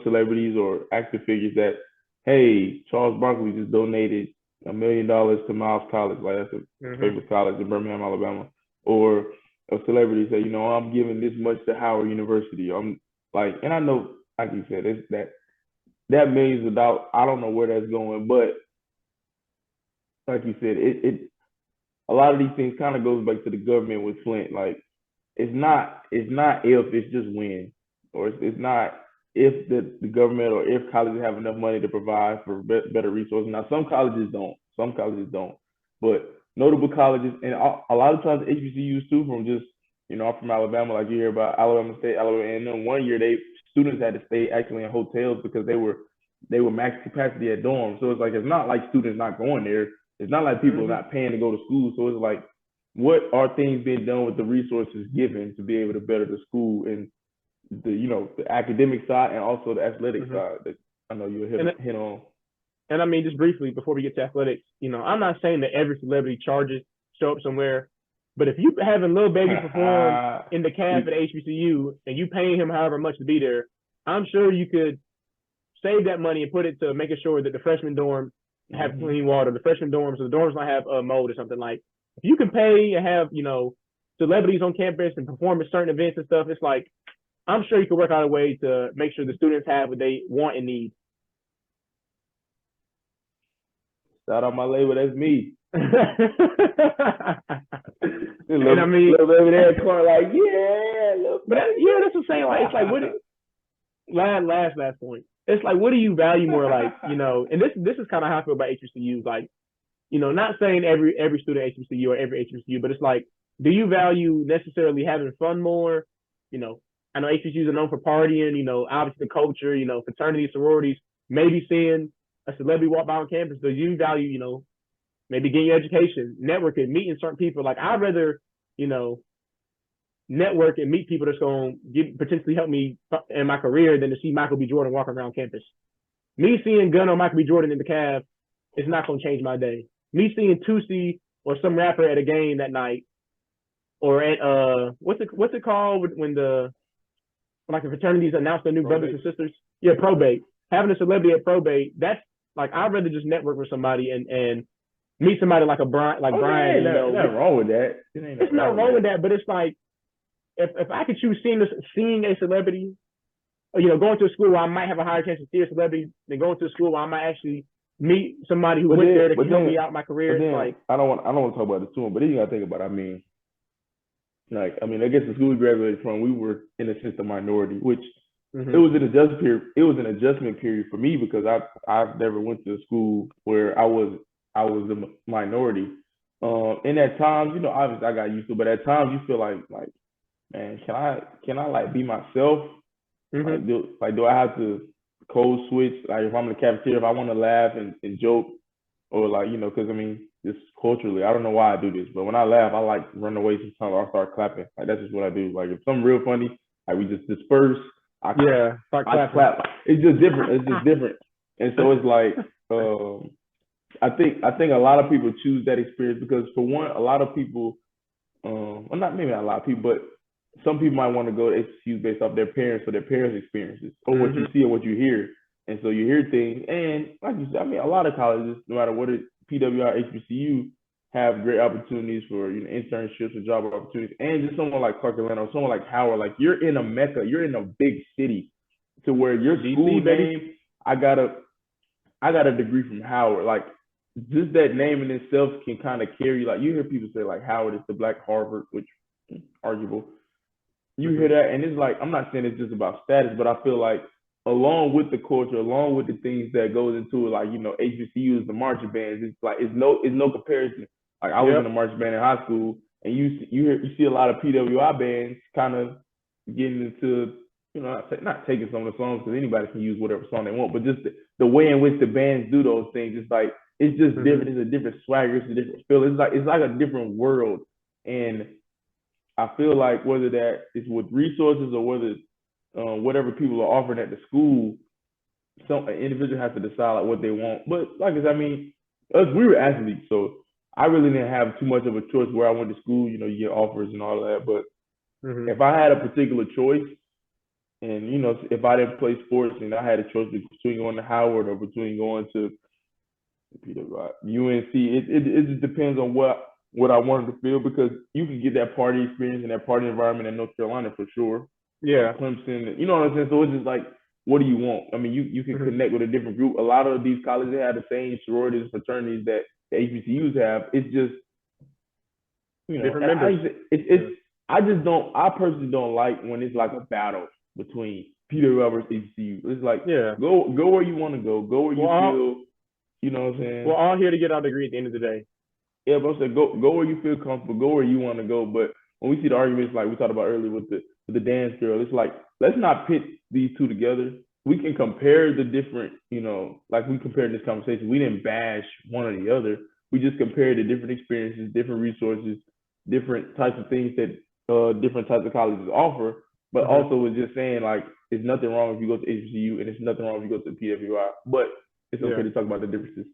celebrities or active figures that, hey, Charles Barkley just donated $1 million to Miles College, like that's a favorite college in Birmingham, Alabama, or a celebrity say, I'm giving this much to Howard University. I'm like, and I know, like you said, it's that millions of dollars. I don't know where that's going, but like you said, it a lot of these things kind of goes back to the government with Flint. Like, it's not if, it's just when, or it's not if the government or if colleges have enough money to provide for better resources. Now, some colleges don't, but notable colleges, and a lot of times HBCUs too, from just, I'm from Alabama, like you hear about Alabama State, Alabama, and then one year students had to stay actually in hotels because they were max capacity at dorms. So it's like, it's not like students not going there. It's not like people are not paying to go to school. So it's like, what are things being done with the resources given to be able to better the school and the academic side and also the athletic side that I know you hit on. And I mean, just briefly before we get to athletics, I'm not saying that every celebrity show up somewhere, but if you having Lil Baby perform in the CAF at HBCU and you paying him however much to be there, I'm sure you could save that money and put it to making sure that the freshman dorm have clean water, the freshman dorms, so the dorms don't have mold or something. Like, if you can pay and have, celebrities on campus and perform at certain events and stuff, it's like, I'm sure you can work out a way to make sure the students have what they want and need. Shout out my label, that's me. And I mean, little baby there, like, yeah, but that's what I'm saying. Like, it's like, what? Last point. It's like, what do you value more? Like, and this is kind of how I feel about HBCUs. Like, not saying every student at HBCU or every HBCU, but it's like, do you value necessarily having fun more? I know HBCUs are known for partying, obviously the culture, fraternities, sororities, maybe seeing a celebrity walk by on campus. Do you value, maybe getting your education, networking, meeting certain people? Like, I'd rather, network and meet people that's going to potentially help me in my career than to see Michael B. Jordan walking around campus. Me seeing Gunna or Michael B. Jordan in the cab is not going to change my day. Me seeing Tusi or some rapper at a game that night, or at what's it called when the fraternities announce their new brothers and sisters? Yeah, probate. Having a celebrity at probate, that's like, I'd rather just network with somebody and meet somebody like Brian. Brian, there's nothing wrong with that. It's not wrong with that, but it's like, if I could choose seeing a celebrity, going to a school where I might have a higher chance to see a celebrity than going to a school where I might actually meet somebody who went there to help me out in my career. It's like, I don't want to talk about this too much, but then you gotta think about it. I guess the school we graduated from, we were in a sense a minority, which it was an adjustment period. It was an adjustment period for me because I've never went to a school where I was the minority. And at times, obviously I got used to it, but at times you feel like, man, can I like be myself? Do I have to code switch? Like, if I'm in the cafeteria, if I want to laugh and joke, or because just culturally, I don't know why I do this, but when I laugh, I like run away sometimes, or I start clapping. Like, that's just what I do. Like, if something real funny, like, we just disperse. I clap. It's just different. And so it's like, I think a lot of people choose that experience because, for one, a lot of people, maybe not a lot of people, but some people might want to go to HBCU based off their parents or their parents' experiences, or what you see or what you hear. And so you hear things, and like you said, a lot of colleges, no matter what it, PWI, HBCU, have great opportunities for internships or job opportunities. And just someone like Clark Atlanta or someone like Howard, like, you're in a mecca, you're in a big city, to where your school name, I got a degree from Howard. Like, just that name in itself can kind of carry. Like, you hear people say like Howard is the Black Harvard, which arguable. You hear that, and it's like, I'm not saying it's just about status, but I feel like, along with the culture, along with the things that goes into it, like, HBCUs, the marching bands, it's like, it's no comparison. Like, I was in a marching band in high school, and you see a lot of PWI bands kind of getting into, not taking some of the songs, because anybody can use whatever song they want, but just the way in which the bands do those things, it's like, it's just different. It's a different swagger. It's a different feel. It's like a different world. And I feel like, whether that is with resources or whether whatever people are offering at the school, an individual has to decide like what they want. But like I said, we were athletes, so I really didn't have too much of a choice where I went to school. You get offers and all of that. But if I had a particular choice, and if I didn't play sports and I had a choice between going to Howard or between going to UNC, it just depends on what I wanted to feel, because you can get that party experience and that party environment in North Carolina for sure. Yeah. Clemson, you know what I'm saying? So it's just like, what do you want? You can connect with a different group. A lot of these colleges, they have the same sororities and fraternities that the HBCUs have. It's just, different members. I personally don't like when it's like a battle between PWI versus HBCU. It's like, go where you want to go where you feel, you know what I'm saying? We're all here to get our degree at the end of the day. Yeah, but I'm saying, go where you feel comfortable, go where you want to go. But when we see the arguments like we talked about earlier with the dance girl, it's like, let's not pit these two together. We can compare the different, like we compared in this conversation. We didn't bash one or the other. We just compared the different experiences, different resources, different types of things that different types of colleges offer. But also was just saying, like, there's nothing wrong if you go to HBCU, and there's nothing wrong if you go to PWI. But it's okay to talk about the differences.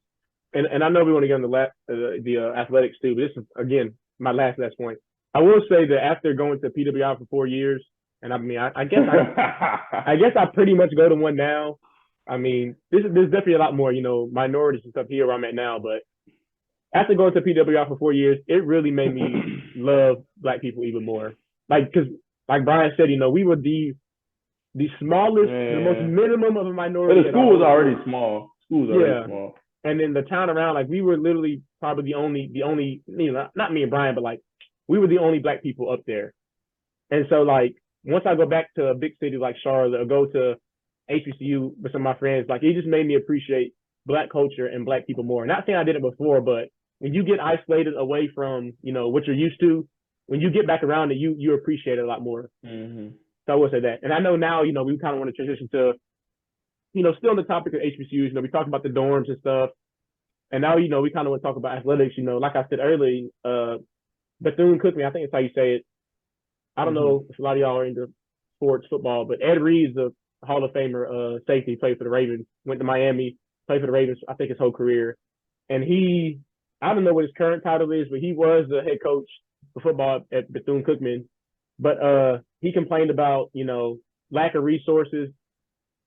And I know we want to get on the athletics too, but this is, again, my last point. I will say that after going to PWI for 4 years, and I guess I pretty much go to one now. There's definitely a lot more, minorities and stuff here where I'm at now. But after going to PWI for 4 years, it really made me love Black people even more. Like, because like Brian said, we were the smallest, the most minimum of a minority. But the school was already small. Small. And in the town around, like, we were literally probably the only, not me and Brian, but like, we were the only Black people up there. And so, like, once I go back to a big city like Charlotte or go to HBCU with some of my friends, like, it just made me appreciate Black culture and Black people more. Not saying I did it before, but when you get isolated away from, what you're used to, when you get back around it, you appreciate it a lot more. Mm-hmm. So I will say that. And I know now, we kind of want to transition to, still on the topic of HBCUs, we talked about the dorms and stuff. And now, we kind of want to talk about athletics. Like I said earlier, Bethune-Cookman, I think that's how you say it. I don't know if a lot of y'all are into sports, football, but Ed Reed's a Hall of Famer safety, played for the Ravens, went to Miami, played for the Ravens, I think his whole career. And I don't know what his current title is, but he was the head coach for football at Bethune-Cookman. But he complained about, lack of resources.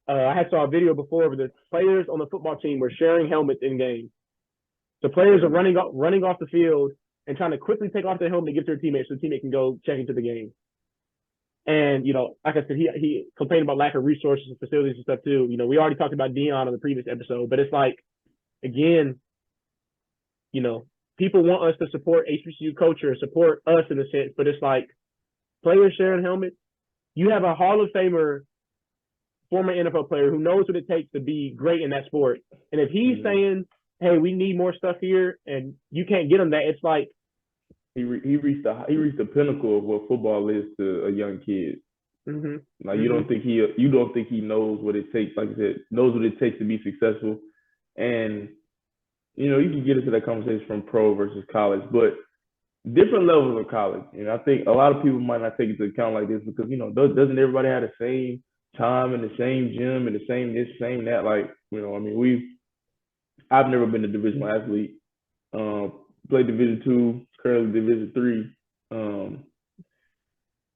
I had saw a video before where the players on the football team were sharing helmets in games. The players are running off the field and trying to quickly take off their helmet and give to their teammates so the teammate can go check into the game. And, like I said, he complained about lack of resources and facilities and stuff too. We already talked about Dion on the previous episode, but it's like, again, people want us to support HBCU culture, support us in a sense, but it's like players sharing helmets. You have a Hall of Famer, former NFL player who knows what it takes to be great in that sport. And if he's saying, hey, we need more stuff here, and you can't get him that, it's like, he reached the pinnacle of what football is to a young kid. Mm-hmm. Like you don't think he knows what it takes. Like I said, knows what it takes to be successful. And you can get into that conversation from pro versus college, but different levels of college. I think a lot of people might not take into account like this because doesn't everybody have the same time in the same gym and the same this, same that? Like I've never been a Division I athlete. Played Division II, currently Division III.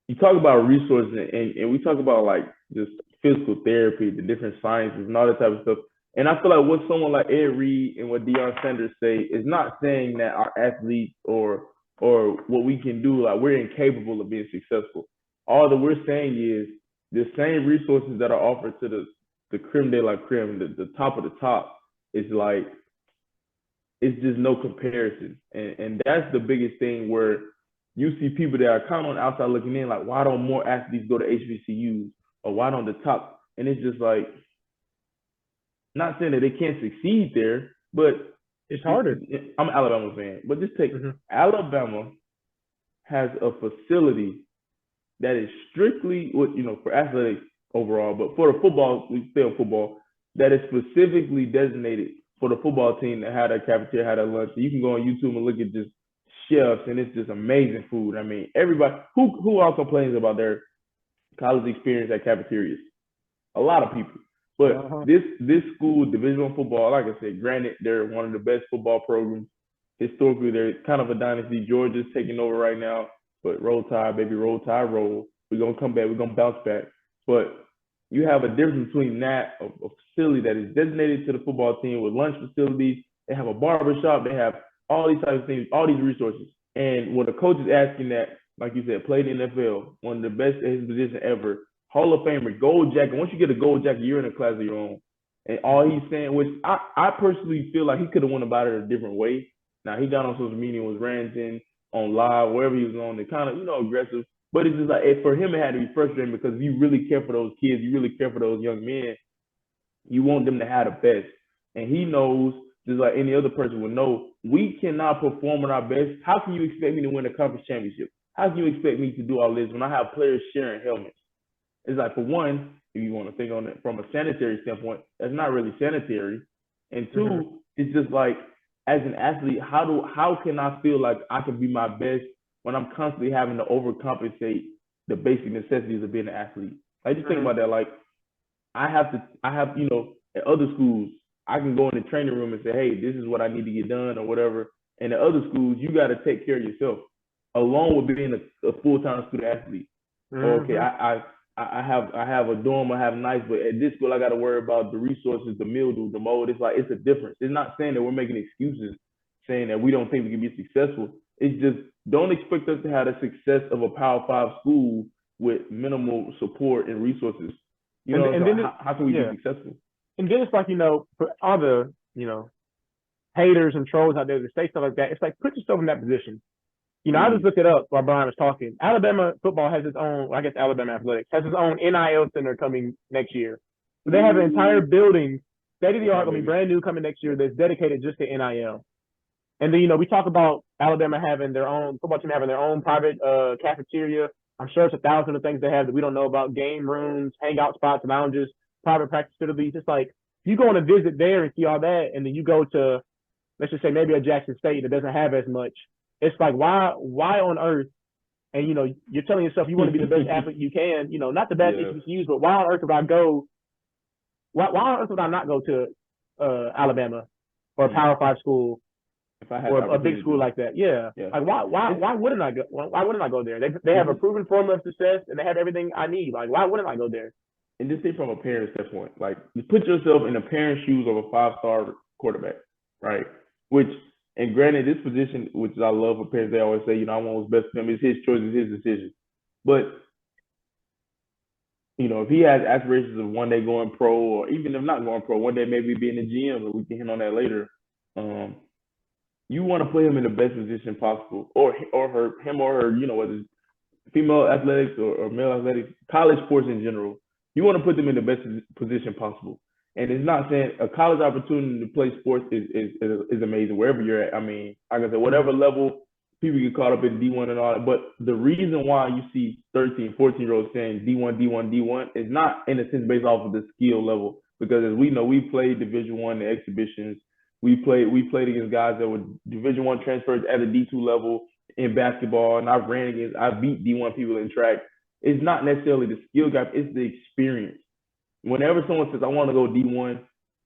You talk about resources and we talk about like just physical therapy, the different sciences and all that type of stuff. And I feel like what someone like Ed Reed and what Deion Sanders say is not saying that our athletes or what we can do, like we're incapable of being successful. All that we're saying is the same resources that are offered to the creme de la creme, the top of the top, is like, it's just no comparison. And that's the biggest thing where you see people that are kind of on the outside looking in, like, why don't more athletes go to HBCUs or why don't the top? And it's just like, not saying that they can't succeed there, but it's harder. I'm an Alabama fan, but just take Alabama has a facility that is strictly for athletics overall, but for the football, we stay on football, that is specifically designated for the football team that had a cafeteria, had a lunch. You can go on YouTube and look at just chefs, and it's just amazing food. I mean, everybody who all complains about their college experience at cafeterias? A lot of people. But this school, Division I football, like I said, granted, they're one of the best football programs. Historically, they're kind of a dynasty. Georgia's taking over right now, but roll tide, baby, roll tide, roll. We're going to come back. We're going to bounce back. But you have a difference between that, a facility that is designated to the football team with lunch facilities. They have a barbershop. They have all these types of things, all these resources. And when the coach is asking that, like you said, played in the NFL, one of the best at his position ever, Hall of Famer, gold jacket. Once you get a gold jacket, you're in a class of your own. And all he's saying, which I personally feel like he could have went about it a different way. Now, he got on social media and was ranting on live, wherever he was on, and kind of, aggressive. But it's just like, for him, it had to be frustrating because if you really care for those kids, you really care for those young men, you want them to have the best. And he knows, just like any other person would know, we cannot perform at our best. How can you expect me to win a conference championship? How can you expect me to do all this when I have players sharing helmets? It's like, for one, if you want to think on it from a sanitary standpoint, that's not really sanitary. And two, it's just like, as an athlete, how can I feel like I can be my best when I'm constantly having to overcompensate the basic necessities of being an athlete? Like, just think about that. Like, I have, at other schools, I can go in the training room and say, hey, this is what I need to get done or whatever. And at other schools, you got to take care of yourself, along with being a full-time student athlete. Okay, I have a dorm, I have nights, but at this school I got to worry about the resources, the mildew, the mold. It's like, it's a difference. It's not saying that we're making excuses, saying that we don't think we can be successful. It's just, don't expect us to have the success of a Power 5 school with minimal support and resources. How can we be successful? And then it's like, for all the, haters and trolls out there that say stuff like that, it's like, put yourself in that position. I just looked it up while Brian was talking. Alabama football has its own, I guess Alabama athletics has its own NIL center coming next year. So they have an entire building, state of the art, going to be brand new coming next year, that's dedicated just to NIL. And then, we talk about Alabama having their own football team having their own private cafeteria. I'm sure it's 1,000 of things they have that we don't know about: game rooms, hangout spots, lounges, private practice facilities. It's like you go on a visit there and see all that, and then you go to, let's just say, maybe a Jackson State that doesn't have as much. It's like, why on earth? And you're telling yourself you want to be the best athlete you can. Not the best HBCUs, but why on earth would I go? Why on earth would I not go to Alabama or a Power 5 school if I had or a big school like that? Yeah. Like why wouldn't I go? Why wouldn't I go there? They have a proven formula of success and they have everything I need. Like, why wouldn't I go there? And just say from a parent's standpoint, like, you put yourself in the parent's shoes of a 5-star quarterback, right? And granted, this position, which I love for parents, they always say, I want what's best for him. It's his choice, it's his decision. But if he has aspirations of one day going pro, or even if not going pro, one day maybe being a GM, and we can hit on that later. You want to put him in the best position possible, or him or her, whether it's female athletics or male athletics, college sports in general. You want to put them in the best position possible. And it's not saying a college opportunity to play sports is amazing wherever you're at. I mean, like I said, whatever level, people get caught up in D1 and all that. But the reason why you see 13, 14-year-olds saying D1, D1, D1 is not in a sense based off of the skill level. Because as we know, we played Division I, the exhibitions. We played against guys that were Division I transfers at a D2 level in basketball, and I beat D1 people in track. It's not necessarily the skill gap, it's the experience. Whenever someone says, I want to go D1,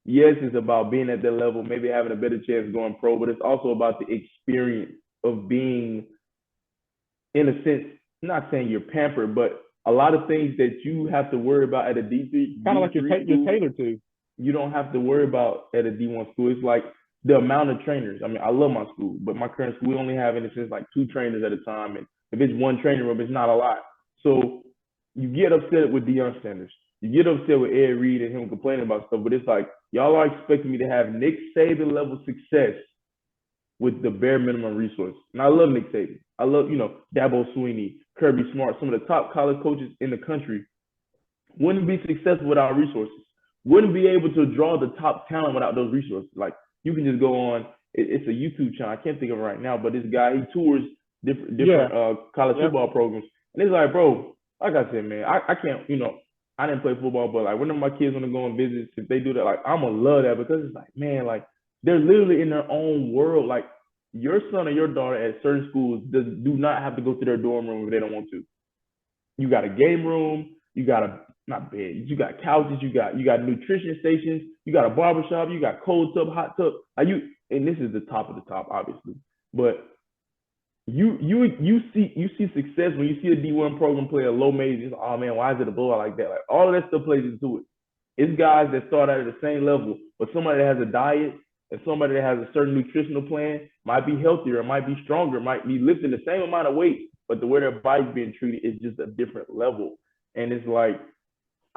yes, it's about being at that level, maybe having a better chance of going pro, but it's also about the experience of being, in a sense, not saying you're pampered, but a lot of things that you have to worry about at a D3. Kind of like you're tailored to. You don't have to worry about at a D1 school. It's like the amount of trainers. I mean, I love my school, but my current school, we only have, in a sense, like 2 trainers at a time. And if it's one training room, it's not a lot. So you get upset with Deion Sanders. You get upset with Ed Reed and him complaining about stuff, but it's like, y'all are expecting me to have Nick Saban level success with the bare minimum resources. And I love Nick Saban. I love, Dabo Swinney, Kirby Smart, some of the top college coaches in the country wouldn't be successful without resources. Wouldn't be able to draw the top talent without those resources. Like, you can just go on, it's a YouTube channel, I can't think of it right now, but this guy, he tours different college football programs. And it's like, bro, like I said, man, I can't, I didn't play football, but like whenever my kids want to go on visits, if they do that, like, I'm gonna love that, because it's like, man, like, they're literally in their own world. Like, your son or your daughter at certain schools do not have to go to their dorm room if they don't want to. You got a game room, you got not bed, you got couches, you got nutrition stations, you got a barbershop, you got cold tub, hot tub. And this is the top of the top, obviously. But you see success when you see a D1 program play a low major. Like, oh man, why is it a blowout like that? Like, all of that stuff plays into it. It's guys that start out at the same level, but somebody that has a diet and somebody that has a certain nutritional plan might be healthier, might be stronger, might be lifting the same amount of weight, but the way their body's being treated is just a different level. And it's like,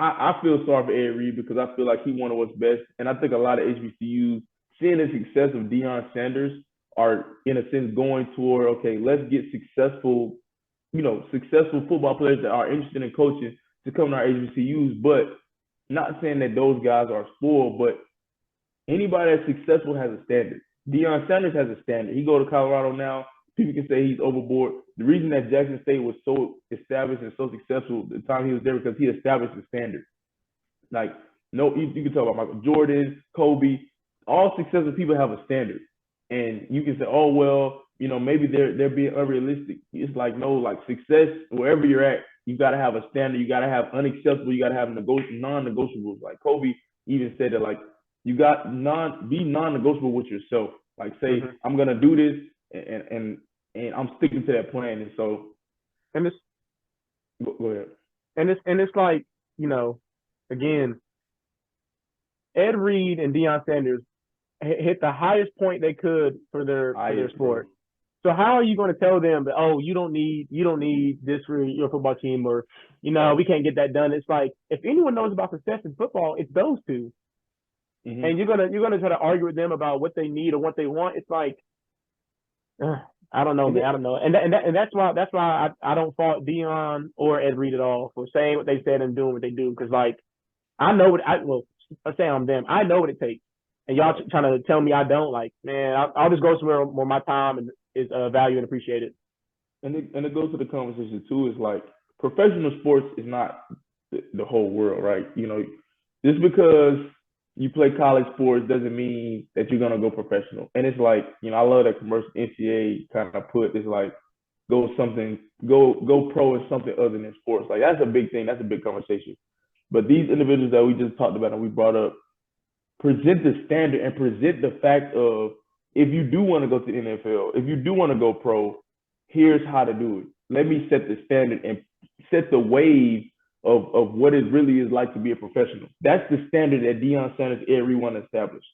I feel sorry for Ed Reed, because I feel like he wanted what's best. And I think a lot of HBCUs, seeing the success of Deion Sanders, are in a sense going toward, okay, let's get successful football players that are interested in coaching to come to our HBCUs. But not saying that those guys are spoiled, but anybody that's successful has a standard. Deion Sanders has a standard. He go to Colorado now. People can say he's overboard. The reason that Jackson State was so established and so successful the time he was there, because he established the standard. Like, no, you can talk about Michael Jordan, Kobe. All successful people have a standard. And you can say, oh, well, maybe they're being unrealistic. It's like, no, like, success, wherever you're at, you got to have a standard. You got to have unacceptable. You got to have non-negotiables. Like, Kobe even said that, like, you got be non-negotiable with yourself. Like, say, I'm going to do this, and I'm sticking to that plan. And so, and it's go ahead. And it's like, again, Ed Reed and Deion Sanders hit the highest point they could for their sport. So how are you going to tell them that, oh, you don't need this for your football team, or we can't get that done? It's like, if anyone knows about success in football, it's those two. Mm-hmm. And you're gonna try to argue with them about what they need or what they want. It's like, I don't know, man. I don't know, and that's why I don't fault Deion or Ed Reed at all for saying what they said and doing what they do, because, like, I know what I'm them. I know what it takes, and y'all trying to tell me I don't, like, man, I'll just go somewhere where my time is valued and appreciated. And it goes to the conversation too. Is like professional sports is not the whole world, right? Just because you play college sports doesn't mean that you're gonna go professional. And it's like, I love that commercial NCAA kind of put it's like go pro in something other than sports. Like that's a big thing. That's a big conversation. But these individuals that we just talked about and we brought up present the standard and present the fact of if you do want to go to the NFL, if you do want to go pro, here's how to do it. Let me set the standard and set the wave of what it really is like to be a professional. That's the standard that Deion Sanders everyone established.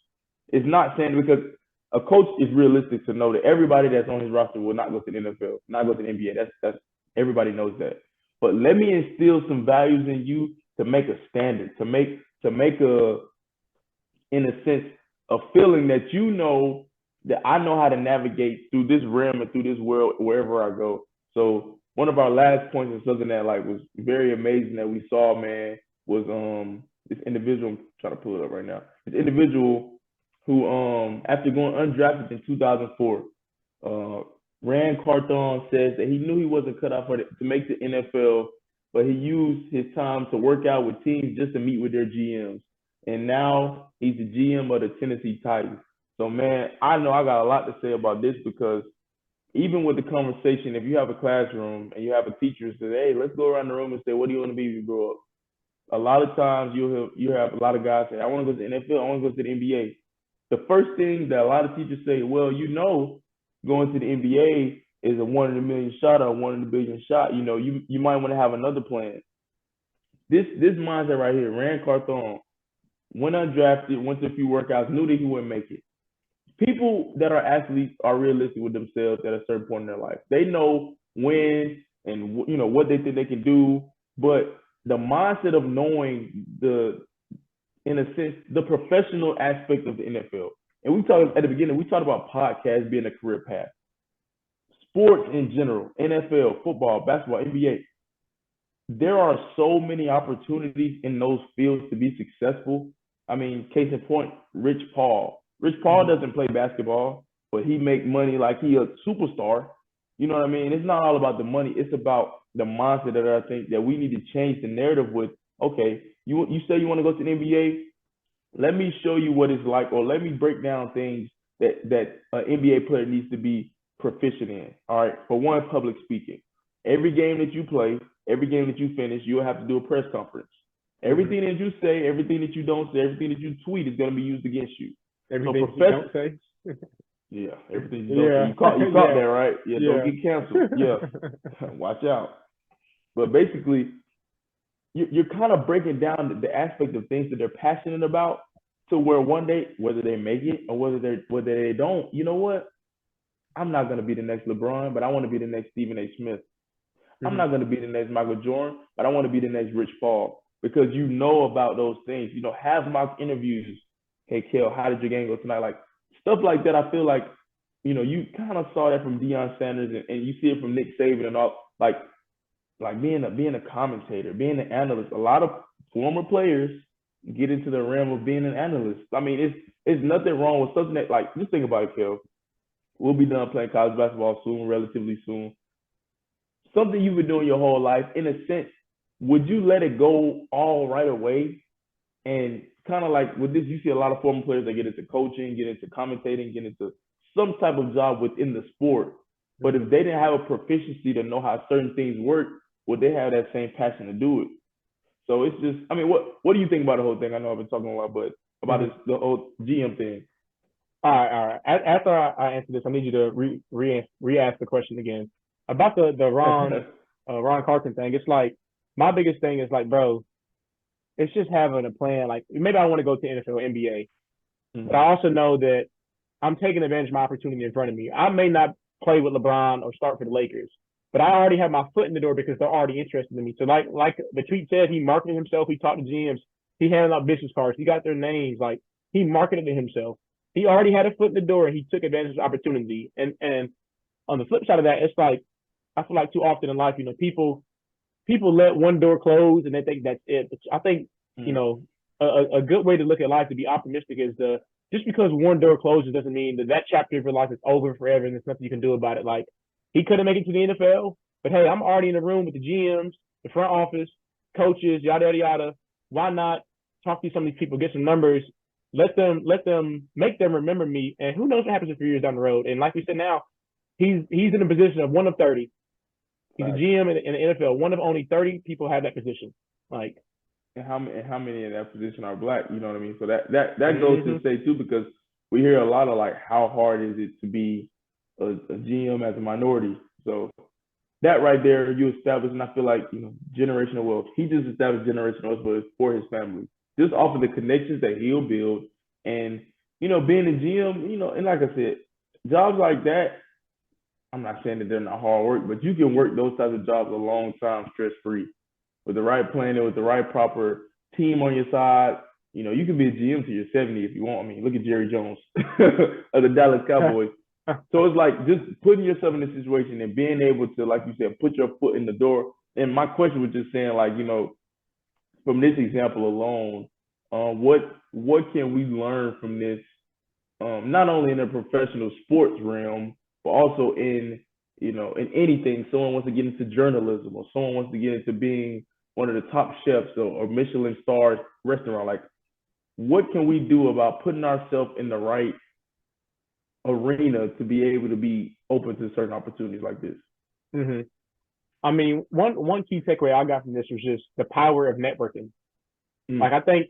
It's not standard because a coach is realistic to know that everybody that's on his roster will not go to the NFL, not go to the NBA. That's everybody knows that. But let me instill some values in you to make a standard, to make a, in a sense, a feeling that that I know how to navigate through this realm and through this world wherever I go. So one of our last points and something that like was very amazing that we saw, man, was this individual. I'm trying to pull it up right now. This individual who after going undrafted in 2004, Rand Carthon says that he knew he wasn't cut out to make the NFL, but he used his time to work out with teams just to meet with their GMs. And now he's the GM of the Tennessee Titans. So, man, I know I got a lot to say about this because even with the conversation, if you have a classroom and you have a teacher who says, hey, let's go around the room and say, what do you want to be when you grow up? A lot of times you have a lot of guys say, I want to go to the NFL, I want to go to the NBA. The first thing that a lot of teachers say, well, going to the NBA is a 1 in a million shot or a 1 in a billion shot. You might want to have another plan. This mindset right here, Rand Carthon, went undrafted, went to a few workouts, knew that he wouldn't make it. People that are athletes are realistic with themselves at a certain point in their life. They know when and what they think they can do, but the mindset of knowing in a sense, the professional aspect of the NFL. And we talked at the beginning, we talked about podcasts being a career path. Sports in general, NFL, football, basketball, NBA. There are so many opportunities in those fields to be successful. I mean, case in point, Rich Paul. Rich Paul doesn't play basketball, but he make money like he a superstar. You know what I mean? It's not all about the money. It's about the mindset that I think that we need to change the narrative with. Okay, you say you want to go to the NBA. Let me show you what it's like, or let me break down things that an NBA player needs to be proficient in. All right, for one, public speaking. Every game that you play, every game that you finish, you'll have to do a press conference. Everything that you say, everything that you don't say, everything that you tweet is going to be used against you. Everything you don't say. Yeah, everything you don't say. You caught that, right? Yeah, don't get canceled. Yeah, watch out. But basically, you're kind of breaking down the aspect of things that they're passionate about to where one day, whether they make it or whether they don't, you know what? I'm not going to be the next LeBron, but I want to be the next Stephen A. Smith. I'm not going to be the next Michael Jordan, but I want to be the next Rich Paul because you know about those things. Have mock interviews. Hey, Cale, how did your game go tonight? Like stuff like that. I feel like, you kind of saw that from Deion Sanders and you see it from Nick Saban and all. Like being a commentator, being an analyst. A lot of former players get into the realm of being an analyst. I mean, it's nothing wrong with something that, like, just think about it, Cale. We'll be done playing college basketball soon, relatively soon. Something you've been doing your whole life, in a sense, would you let it go all right away? And kind of like with this, you see a lot of former players that get into coaching, get into commentating, get into some type of job within the sport. But if they didn't have a proficiency to know how certain things work, would they have that same passion to do it? So it's just, I mean, what do you think about the whole thing? I know I've been talking a lot, but about the whole GM thing. All right. After I answer this, I need you to re-ask the question again about the Ron Carson thing. It's like my biggest thing is like, bro, it's just having a plan. Like maybe I want to go to NFL, NBA, but I also know that I'm taking advantage of my opportunity in front of me. I may not play with LeBron or start for the Lakers, but I already have my foot in the door because they're already interested in me. So like the tweet said, he marketed himself. He talked to GMs. He handed out business cards. He got their names. Like he marketed to himself. He already had a foot in the door and he took advantage of the opportunity. And on the flip side of that, it's like, I feel like too often in life, people let one door close and they think that's it. But I think, a good way to look at life, to be optimistic, is just because one door closes doesn't mean that chapter of your life is over forever and there's nothing you can do about it. Like, he couldn't make it to the NFL, but hey, I'm already in the room with the GMs, the front office, coaches, yada yada yada. Why not talk to some of these people, get some numbers, let them make them remember me, and who knows what happens a few years down the road. And like we said, now he's in a position of one of 30. He's a GM in the NFL. One of only 30 people have that position. Like, and how many in that position are black? You know what I mean? So that goes to say too, because we hear a lot of like, how hard is it to be a GM as a minority? So that right there, you establish, and I feel like, generational wealth. He just established generational wealth for his family, just off of the connections that he'll build, and being a GM, and like I said, jobs like that. I'm not saying that they're not hard work, but you can work those types of jobs a long time stress free, with the right planning, with the right proper team on your side. You can be a GM to your 70 if you want. I mean, look at Jerry Jones of the Dallas Cowboys. So it's like just putting yourself in a situation and being able to, like you said, put your foot in the door. And my question was just saying, like, from this example alone, what can we learn from this? Not only in the professional sports realm, but also in in anything. Someone wants to get into journalism, or someone wants to get into being one of the top chefs or Michelin stars restaurant. Like, what can we do about putting ourselves in the right arena to be able to be open to certain opportunities like this? Mm-hmm. I mean, one key takeaway I got from this was just the power of networking. Like, I think,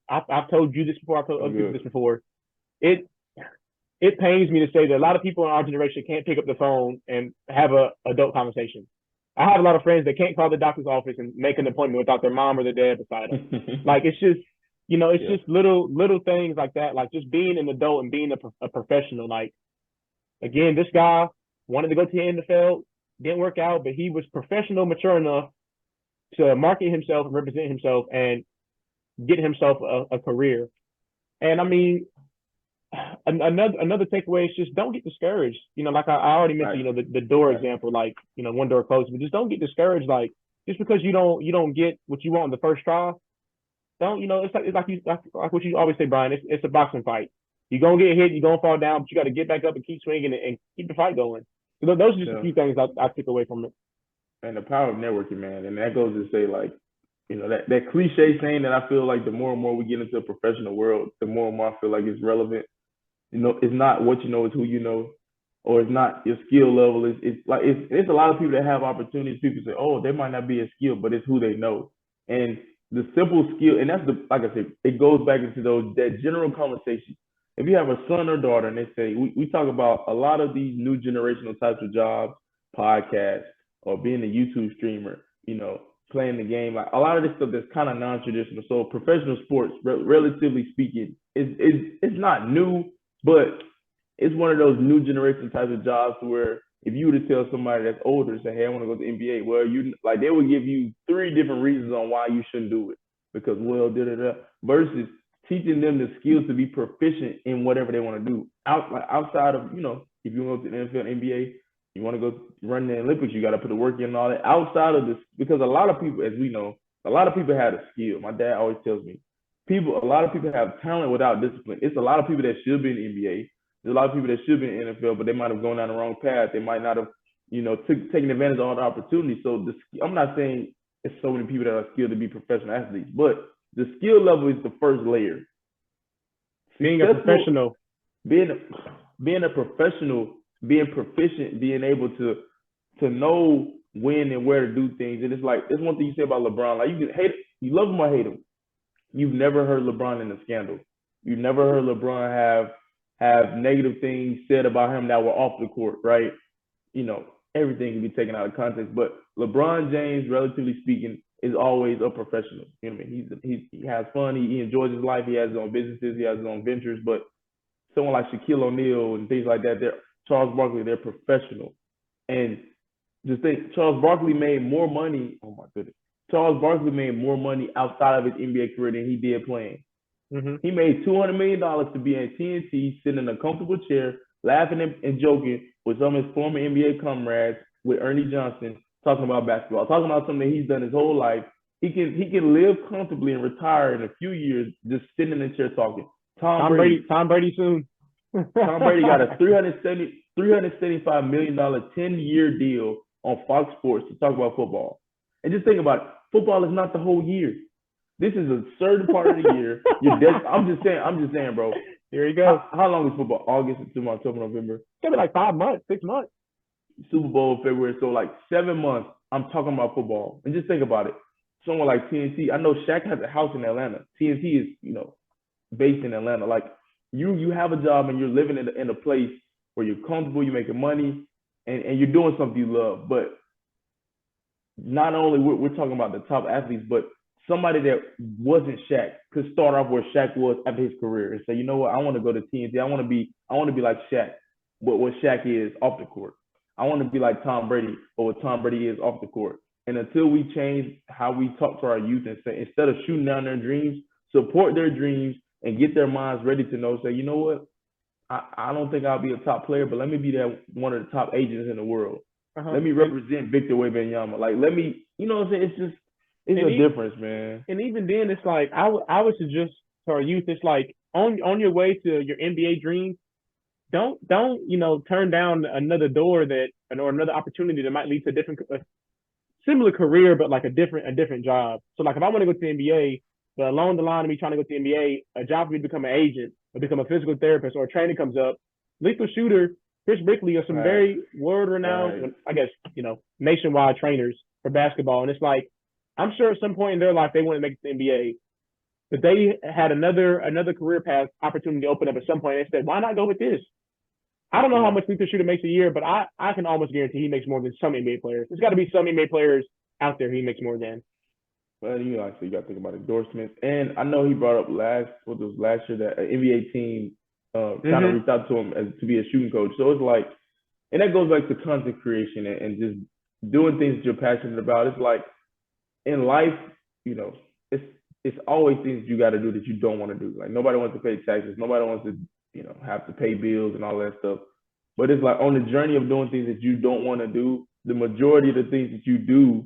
I've told you this before, I've told other people this before. It pains me to say that a lot of people in our generation can't pick up the phone and have a adult conversation. I have a lot of friends that can't call the doctor's office and make an appointment without their mom or their dad beside them. Like, it's just, just little things like that. Like, just being an adult and being a professional. Like, again, this guy wanted to go to the NFL, didn't work out, but he was professional, mature enough to market himself and represent himself and get himself a career. And I mean, another takeaway is just don't get discouraged. Like I already mentioned, the door example, like, one door closed, but just don't get discouraged. Like, just because you don't get what you want in the first try, don't, it's like what you always say, Brian, it's a boxing fight. You're going to get hit, you're going to fall down, but you got to get back up and keep swinging and keep the fight going. So those are just a few things I took away from it. And the power of networking, man. And that goes to say, like, that cliche saying that I feel like the more and more we get into the professional world, the more and more I feel like it's relevant. It's not what you know, it's who you know, or it's not your skill level. It's a lot of people that have opportunities. People say, oh, they might not be a skill, but it's who they know. And the simple skill, and that's like I said, it goes back into that general conversation. If you have a son or daughter and they say, we talk about a lot of these new generational types of jobs, podcasts, or being a YouTube streamer, playing the game, like a lot of this stuff that's kind of non-traditional. So professional sports, relatively speaking, it's not new, but it's one of those new generation types of jobs where if you were to tell somebody that's older, say, hey, I want to go to the NBA, well, they would give you 3 different reasons on why you shouldn't do it. Because, well, versus teaching them the skills to be proficient in whatever they want to do. Outside of, if you want to go to the NFL, NBA, you want to go run the Olympics, you got to put the work in and all that. Outside of this, because a lot of people, as we know, a lot of people have a skill. My dad always tells me, a lot of people have talent without discipline. It's a lot of people that should be in the NBA. There's a lot of people that should be in the NFL, but they might have gone down the wrong path. They might not have, taken advantage of all the opportunities. So I'm not saying it's so many people that are skilled to be professional athletes, but the skill level is the first layer. Being a professional. Being a professional, being proficient, being able to know when and where to do things. And it's like, there's one thing you say about LeBron. Like, you can you love him or hate him. You've never heard LeBron in a scandal. You've never heard LeBron have negative things said about him that were off the court, right? Everything can be taken out of context. But LeBron James, relatively speaking, is always a professional. You know what I mean? He has fun. He enjoys his life. He has his own businesses. He has his own ventures. But someone like Shaquille O'Neal and things like that, Charles Barkley, they're professional. And just think, Charles Barkley made more money. Oh my goodness. Charles Barkley made more money outside of his NBA career than he did playing. Mm-hmm. He made $200 million to be at TNT, sitting in a comfortable chair, laughing and joking with some of his former NBA comrades, with Ernie Johnson, talking about basketball, talking about something that he's done his whole life, he can live comfortably and retire in a few years just sitting in the chair talking. Tom Tom Brady. Brady. Tom Brady soon. Tom Brady got a $375 million 10-year deal on Fox Sports to talk about football. And just think about it. Football is not the whole year. This is a certain part of the year. I'm just saying, bro. Here you go. How long is football? August, September, October, November. It's gonna be like 5 months, 6 months. Super Bowl, February. So like 7 months, I'm talking about football. And just think about it. Someone like TNT, I know Shaq has a house in Atlanta. TNT is, based in Atlanta. Like you have a job and you're living in a place where you're comfortable, you're making money, and you're doing something you love. But not only we're talking about the top athletes, but somebody that wasn't Shaq could start off where Shaq was after his career and say, you know what, I want to go to TNT. I want to be like Shaq, but what Shaq is off the court. I want to be like Tom Brady, or what Tom Brady is off the court. And until we change how we talk to our youth and say, instead of shooting down their dreams, support their dreams and get their minds ready to know, say, you know what, I don't think I'll be a top player, but let me be that one of the top agents in the world. Let me represent Victor Wembanyama. Like, let me, you know what I'm saying? It's a difference, man. And even then, it's like I would suggest to our youth, it's like on your way to your NBA dreams, don't turn down another door or another opportunity that might lead to a similar career, but like a different job. So like if I want to go to the NBA, but along the line of me trying to go to the NBA, a job for me to become an agent or become a physical therapist or a training comes up, lethal shooter, Chris Brickley are some very world-renowned, I guess, nationwide trainers for basketball. And it's like, I'm sure at some point in their life they want to make it to the NBA, but they had another career path opportunity open up at some point. And they said, why not go with this? I don't know how much lethal shooter makes a year, but I can almost guarantee he makes more than some NBA players. There's got to be some NBA players out there he makes more than. Well, you got to think about endorsements. And I know he brought up last year that an NBA team kind of reached out to him to be a shooting coach. So it's like, and that goes back to content creation and just doing things that you're passionate about. It's like in life, it's always things you got to do that you don't want to do. Like nobody wants to pay taxes. Nobody wants to, have to pay bills and all that stuff. But it's like on the journey of doing things that you don't want to do, the majority of the things that you do,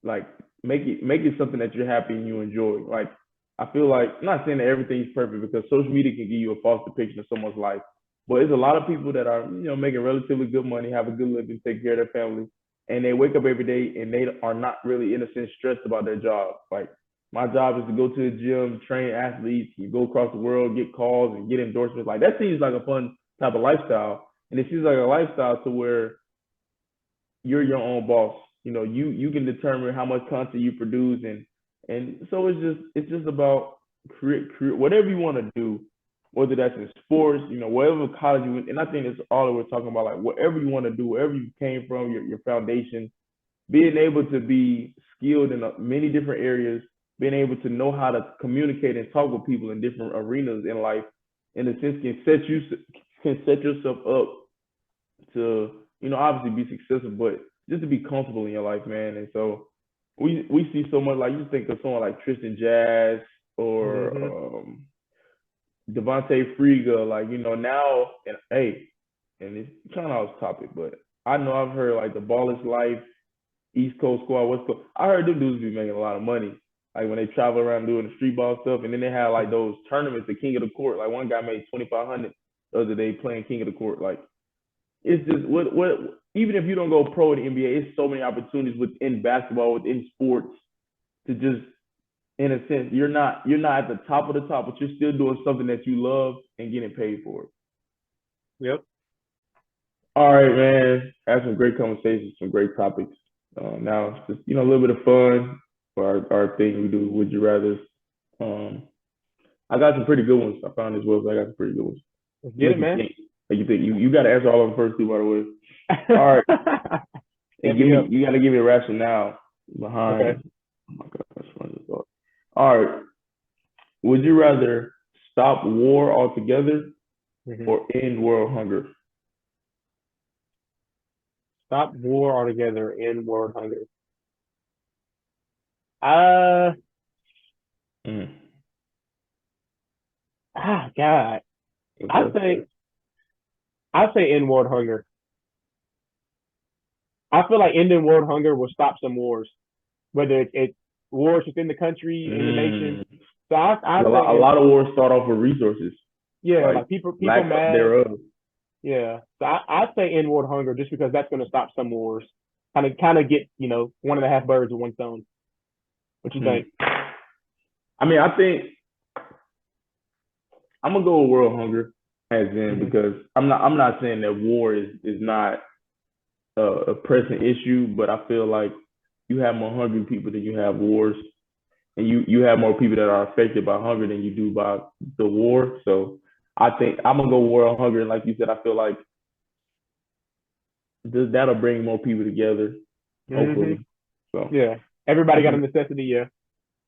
like make it something that you're happy and you enjoy. Like I feel like, I'm not saying that everything's perfect because social media can give you a false depiction of someone's life, but there's a lot of people that are, making relatively good money, have a good living, take care of their family, and they wake up every day and they are not really, in a sense, stressed about their job. Like my job is to go to the gym, train athletes, you go across the world, get calls and get endorsements. Like that seems like a fun type of lifestyle. And it seems like a lifestyle to where you're your own boss. You can determine how much content you produce, and so it's just about create whatever you want to do, whether that's in sports, whatever college you went. And I think it's all that we're talking about, like whatever you want to do, wherever you came from, your foundation, being able to be skilled in many different areas, being able to know how to communicate and talk with people in different arenas in life, in a sense, can set yourself up to, obviously be successful, but just to be comfortable in your life, man. And so we see so much, like you think of someone like Tristan Jazz or Devontae Friga, like, now, and hey, and it's kind of off topic, but I know I've heard like the Ballers Life, East Coast Squad, West Coast. I heard them dudes be making a lot of money, like when they travel around doing the street ball stuff, and then they had like those tournaments, the King of the Court. Like one guy made $2,500 the other day playing King of the Court. Like it's just what even if you don't go pro in the NBA, it's so many opportunities within basketball, within sports, to just, in a sense, you're not at the top of the top, but you're still doing something that you love and getting paid for it. Yep. All right, man. Had some great conversations, some great topics. Now it's just, a little bit of fun for our thing we do, Would You Rather. I got some pretty good ones. I found as well, so I got some pretty good ones. Let's get it, man. You think you got to answer all of them first, too, by the way. All right. And you got to give me a rationale behind. Okay. Oh my gosh, all right. Would you rather stop war altogether or end world hunger? Stop war altogether, end world hunger. God. I'd say end world hunger. I feel like ending world hunger will stop some wars, whether it's wars within the country and the nation. Mm. So I A say lot, a lot of wars start off with resources, yeah, like like people lack mad. thereof. Yeah. So I say end world hunger just because that's going to stop some wars. Kind of get one and a half birds with one stone. What you Hmm. think? I mean, I think I'm gonna go with world hunger as in Hmm. because I'm not saying that war is not a pressing issue, but I feel like you have more hungry people than you have wars, and you have more people that are affected by hunger than you do by the war. So I think I'm gonna go world hunger, and like you said, I feel like that'll bring more people together, Hmm. hopefully. So Yeah. I Everybody got a think, necessity. Yeah.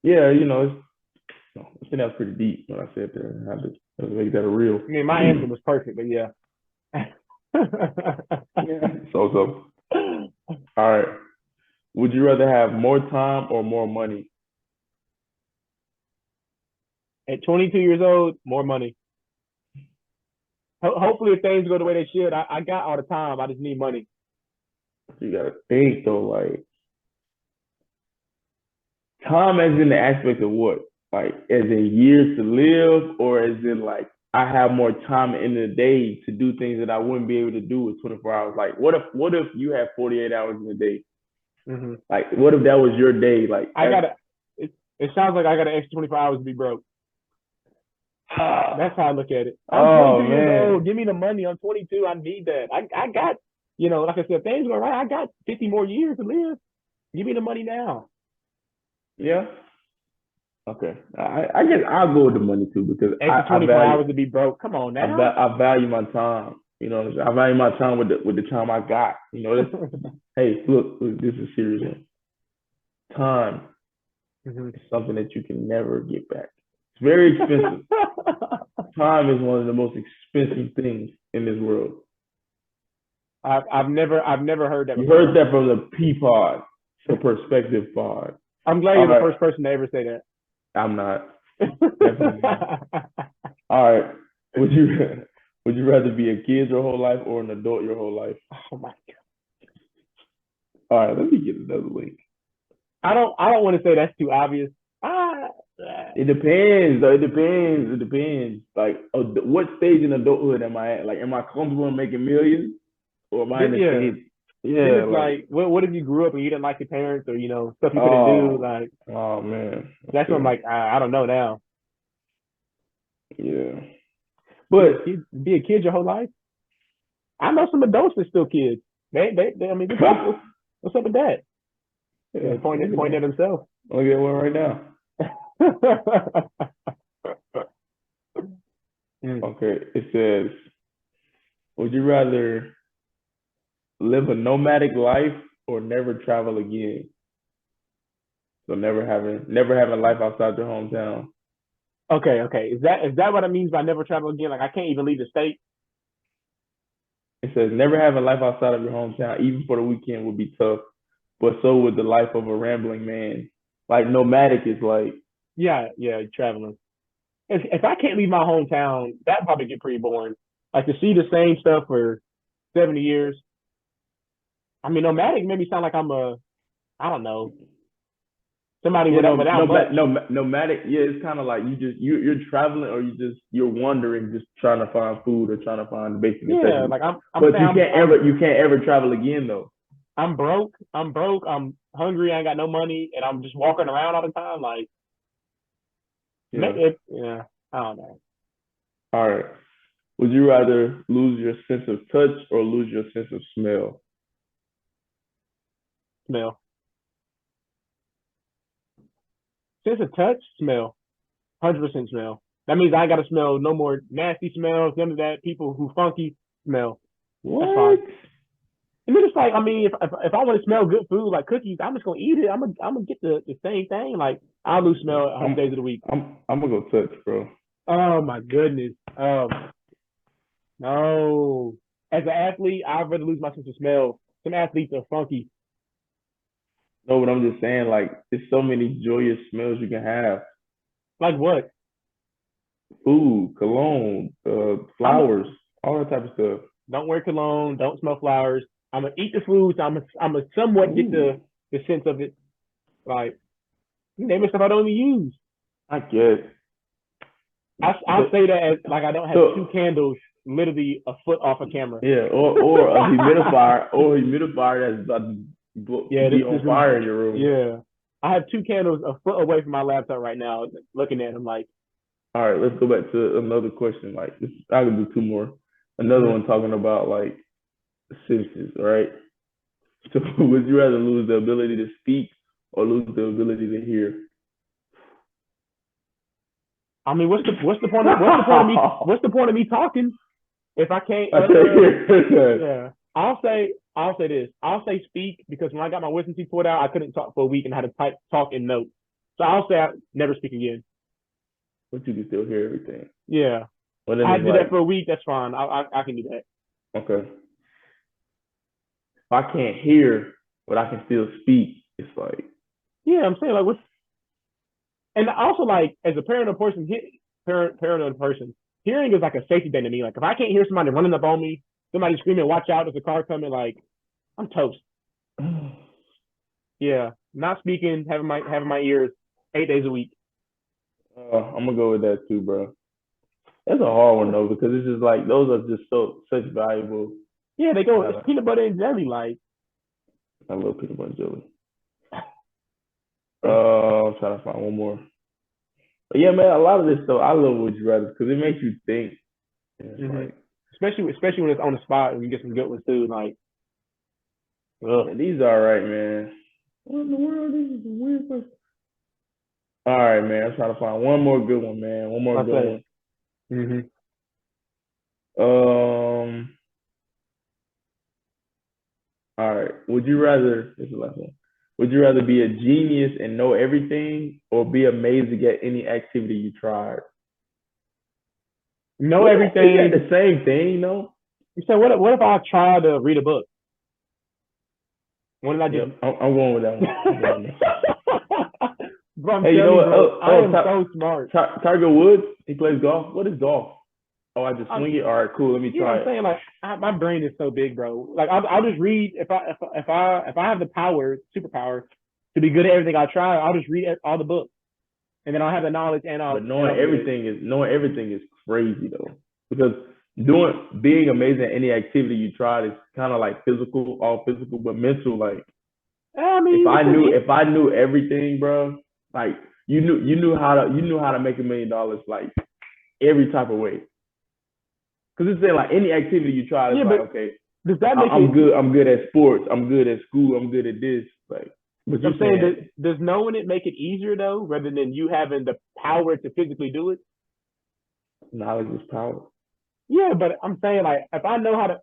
yeah, I think that's pretty deep when I said that. I had to make that a real. I mean, my answer was perfect, but yeah. Yeah. So. All right. Would you rather have more time or more money? At 22 years old, more money. Hopefully, if things go the way they should, I got all the time. I just need money. You gotta think though, like time as in the aspect of what? Like as in years to live, or as in like I have more time in the day to do things that I wouldn't be able to do with 24 hours. Like what if you have 48 hours in a day? Hmm. Like what if that was your day? Like I got to It sounds like I got an extra 24 hours to be broke. That's how I look at it. I'm oh 22 years old. man. Give me the money. I'm 22. I need that. I got, like I said, things go right. I got 50 more years to live. Give me the money now. Yeah. Okay. I guess I'll go with the money too because Extra I 24 value hours to be broke. Come on I, now. va- I value my time. You know, I value my time with the time I got. That's hey, look, this is serious. Man. Time Hmm. is something that you can never get back. It's very expensive. Time is one of the most expensive things in this world. I've never heard that You heard before. that from the P-pod, the perspective pod. I'm glad All you're the right, first person to ever say I'm not definitely not. that. All right, would you would you rather be a kid your whole life or an adult your whole life? Oh my God. All right, let me get another link. I don't want to say that's too obvious. It depends, though. It depends. It depends. Like, what stage in adulthood am I at? Like, am I comfortable in making millions, or am I in Then the yeah. stage? Then Yeah, it's like, like, what if you grew up and you didn't like your parents or stuff you couldn't do? oh, Like oh man. that's what I'm Okay, like. I don't know now. yeah. Be But a kid, be a kid your whole life. I know some adults that still kids. I mean, what's up with that? yeah, Yeah, look pointing at themselves. at one right now. Mm. Okay, it says, would you rather live a nomadic life or never travel again? So never having life outside your hometown. Okay. Is that what it means by never travel again? Like I can't even leave the state. It says never having life outside of your hometown, even for the weekend, would be tough. But so would the life of a rambling man. Like nomadic is like, Yeah, traveling. If I can't leave my hometown, that probably get pretty boring. Like to see the same stuff for 70 years. I mean, nomadic made me sound like I don't know, somebody yeah, without much. nomadic. Yeah, it's kind of like you're traveling or you're wandering, just trying to find food or trying to find basic Yeah, necessities. like I'm But saying you can't ever travel again though. I'm broke. I'm broke. I'm hungry. I ain't got no money, and I'm just walking around all the time. Like, Yeah. yeah, I don't know. All right. Would you rather lose your sense of touch or lose your sense of smell? Smell. Sense of touch, smell. 100% smell. That means I ain't got to smell no more nasty smells. None of that. People who funky smell. That's fine. What? And then it's like, I mean, if I want to smell good food like cookies, I'm just gonna eat it. I'm gonna get the same thing. Like I lose smell 100 days of the week. I'm gonna go touch, bro. Oh my goodness. No. As an athlete, I'd rather lose my sense of smell. Some athletes are funky. No, but I'm just saying, like, there's so many joyous smells you can have. Like what? Food, cologne, I'm a, flowers, all that type of stuff. don't wear cologne. Don't smell flowers. I'm gonna eat the food. So I'm a somewhat get Ooh. the sense of it. Like You name it stuff I don't even use. I guess. I So, say that as like I don't have so two candles literally a foot off a camera. yeah, or a humidifier that's about to Yeah, be on fire in your room. yeah. I have two candles a foot away from my laptop right now, looking at them like. All right, let's go back to another question. Like this, I can do two more. Another one talking about like senses, right? So would you rather lose the ability to speak or lose the ability to hear? I mean, what's the point of me talking if I can't? I tell you, Yeah, I'll say this. I'll say speak because when I got my wisdom teeth pulled out, I couldn't talk for a week and had to talk in notes. So I'll say I never speak again. but you can still hear everything. Yeah, But then I it's do that like, for a week. That's fine. I can do that. okay, if I can't hear, but I can still speak, it's like, Yeah, I'm saying like what's and also like as a paranoid person, hearing is like a safety thing to me. Like if I can't hear somebody running up on me, somebody screaming, "Watch out! There's a car coming!" Like I'm toast. Yeah, not speaking, having my ears 8 days a week. I'm gonna go with that too, bro. That's a hard one though because it's just like those are just such valuable. Yeah, they go. It's Uh, peanut butter and jelly. Like I love peanut butter and jelly. I'm trying to find one more. But yeah, man, a lot of this stuff I love Would You Rather because it makes you think. And it's hmm like, especially when it's on the spot and you get some good ones too. Like, ugh. yeah, these are all right, man. What in the world? This is a weird question. All right, man. I'm trying to find one more good one, man. One more I good say. one. Mm-hmm. Um. All right. Would you rather? This is the last one. Would you rather be a genius and know everything, or be amazing at any activity you tried? Know Isn't that everything. the same thing, though? You said, what if I try to read a book? What did I just? Yep, I'm going with that one. I'm going with that. Bro, I'm Hey, you telling know you, what? bro, I am so smart. Tiger Woods. He plays golf. What is golf? Oh, I just I'm, swing it. All right, cool. Let me yeah, try I'm it. saying like my brain is so big, bro. Like I'll just read if I have the superpower to be good at everything I try, I'll just read all the books, and then I'll have the knowledge and But I'll be good. knowing everything is crazy though, because being amazing at any activity you tried is kind of like physical, all physical, but mental. Like I mean, it's an if I knew everything, bro, like you knew how to make $1 million like every type of way. Because it's saying like any activity you try, it's yeah, like but okay, does that make I'm it? good. I'm good at sports. I'm good at school. I'm good at this. Like, but I'm you're saying saying does knowing it make it easier though, rather than you having the power to physically do it? knowledge is power. Yeah, but I'm saying like if I know how to,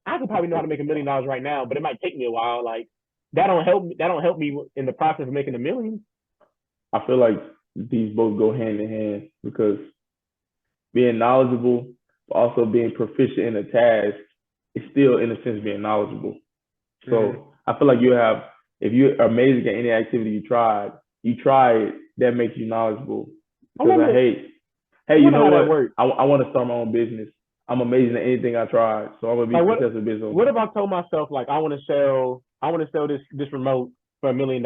I could probably know how to make $1 million right now, but it might take me a while. Like that don't help me. That don't help me in the process of making a million. I feel like these both go hand in hand because being knowledgeable, but also being proficient in a task is still, in a sense, being knowledgeable. Mm-hmm. So I feel like if you're amazing at any activity you try it, that makes you knowledgeable. I Because wonder. hey, I you wonder know how that what? works. I want to start my own business. I'm amazing at anything I try, so I'm gonna be Like successful business what owner. if I told myself like I want to sell this remote for $1 million,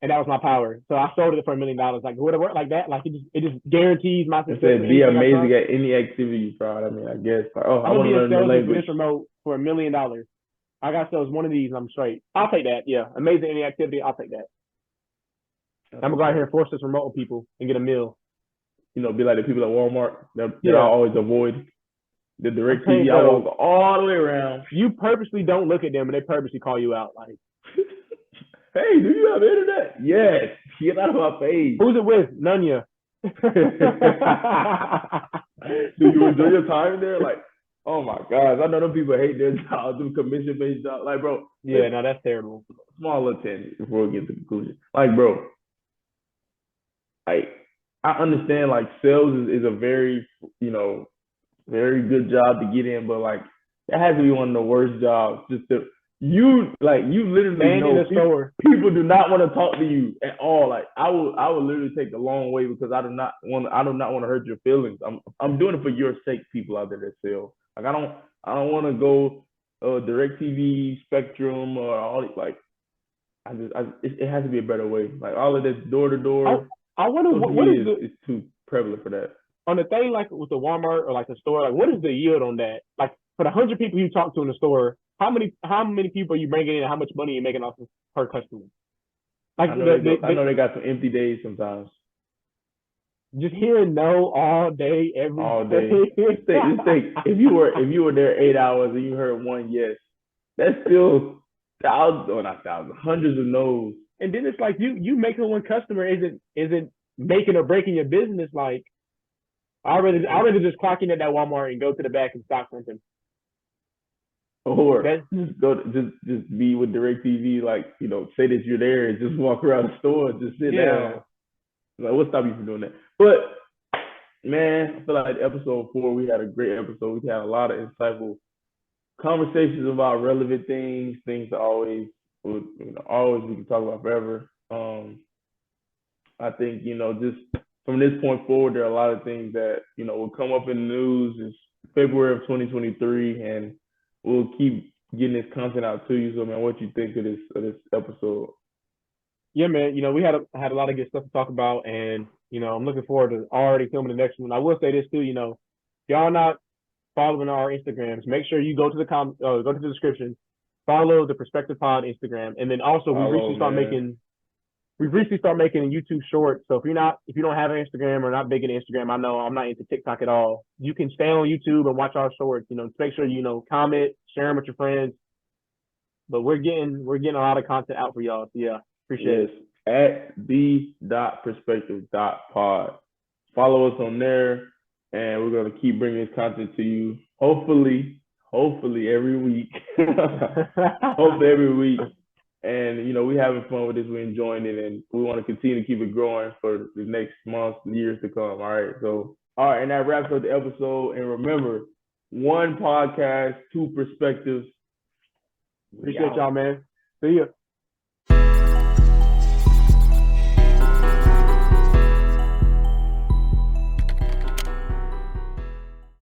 and that was my power. So I sold it for $1 million. Like would it work like that? Like it just guarantees my It success for said be anything I try. amazing at any activity you try. I mean, I guess like, oh, I I'm gonna want to be a learn a new salesman for language. this remote for $1 million. I got sales one of these and I'm straight. I'll take that. Yeah, amazing any activity. I'll take that. I'm gonna go out here and force this remote on people and get a meal. Be like the people at Walmart that I Yeah, always avoid. The I'm direct saying, TV, I bro, walk all the way around. you purposely don't look at them and they purposely call you out. Like, Hey, do you have internet? Yes. Get out of my face. who's it with? None of you. Do you enjoy your time there? Like, oh my gosh, I know them people hate their jobs, them commission based jobs. Like, bro, Yeah, no, that's terrible. small little tangent before we get to the conclusion. Like, bro, like I understand like sales is a very, you know, very good job to get in, but like that has to be one of the worst jobs. You literally Stand in know a store. people do not want to talk to you at all. Like I would literally take the long way because I do not want to hurt your feelings. I'm doing it for your sake, people out there that sell. Like I don't want to go direct TV, Spectrum or all these like it has to be a better way. Like all of this door to I, door, I wonder social what is media is too prevalent for that. on the thing like with the Walmart or like the store, like what is the yield on that? Like for the 100 people you talk to in the store, how many people are you bringing in and how much money are you making off of per customer? Like I know they got some empty days sometimes. just hearing no all day, every All day. day. Just think if you were there 8 hours and you heard one yes, that's still thousands, or not thousands, hundreds of no's. And then it's like you making one customer isn't making or breaking your business. Like I rather just clock in at that Walmart and go to the back and stock something. Or That just go to, just be with DirecTV, like, say that you're there and just walk around the store and just sit down. Like, what stop you from doing that? But man, I feel like episode 4, we had a great episode. We had a lot of insightful conversations about relevant things that always we can talk about forever. I think, just from this point forward, there are a lot of things that, will come up in the news. It's February of 2023, and we'll keep getting this content out to you. So, man, what you think of this episode? Yeah, man. We had a lot of good stuff to talk about, and I'm looking forward to already filming the next one. I will say this too. If y'all not following our Instagrams, make sure you go to the description, follow the Perspective Pod Instagram, and then also we recently start making YouTube shorts. So if you don't have an Instagram or not big in Instagram, I know I'm not into TikTok at all. You can stay on YouTube and watch our shorts. Make sure comment, share them with your friends. But we're getting a lot of content out for y'all. So yeah, appreciate it. At the.perspective.pod. Follow us on there, and we're gonna keep bringing this content to you. Hopefully every week. Hopefully every week. And we're having fun with this. We're enjoying it, and we want to continue to keep it growing for the next months, years to come. All right. So, all right, and that wraps up the episode. And remember, one podcast, two perspectives. Appreciate y'all, man. See ya.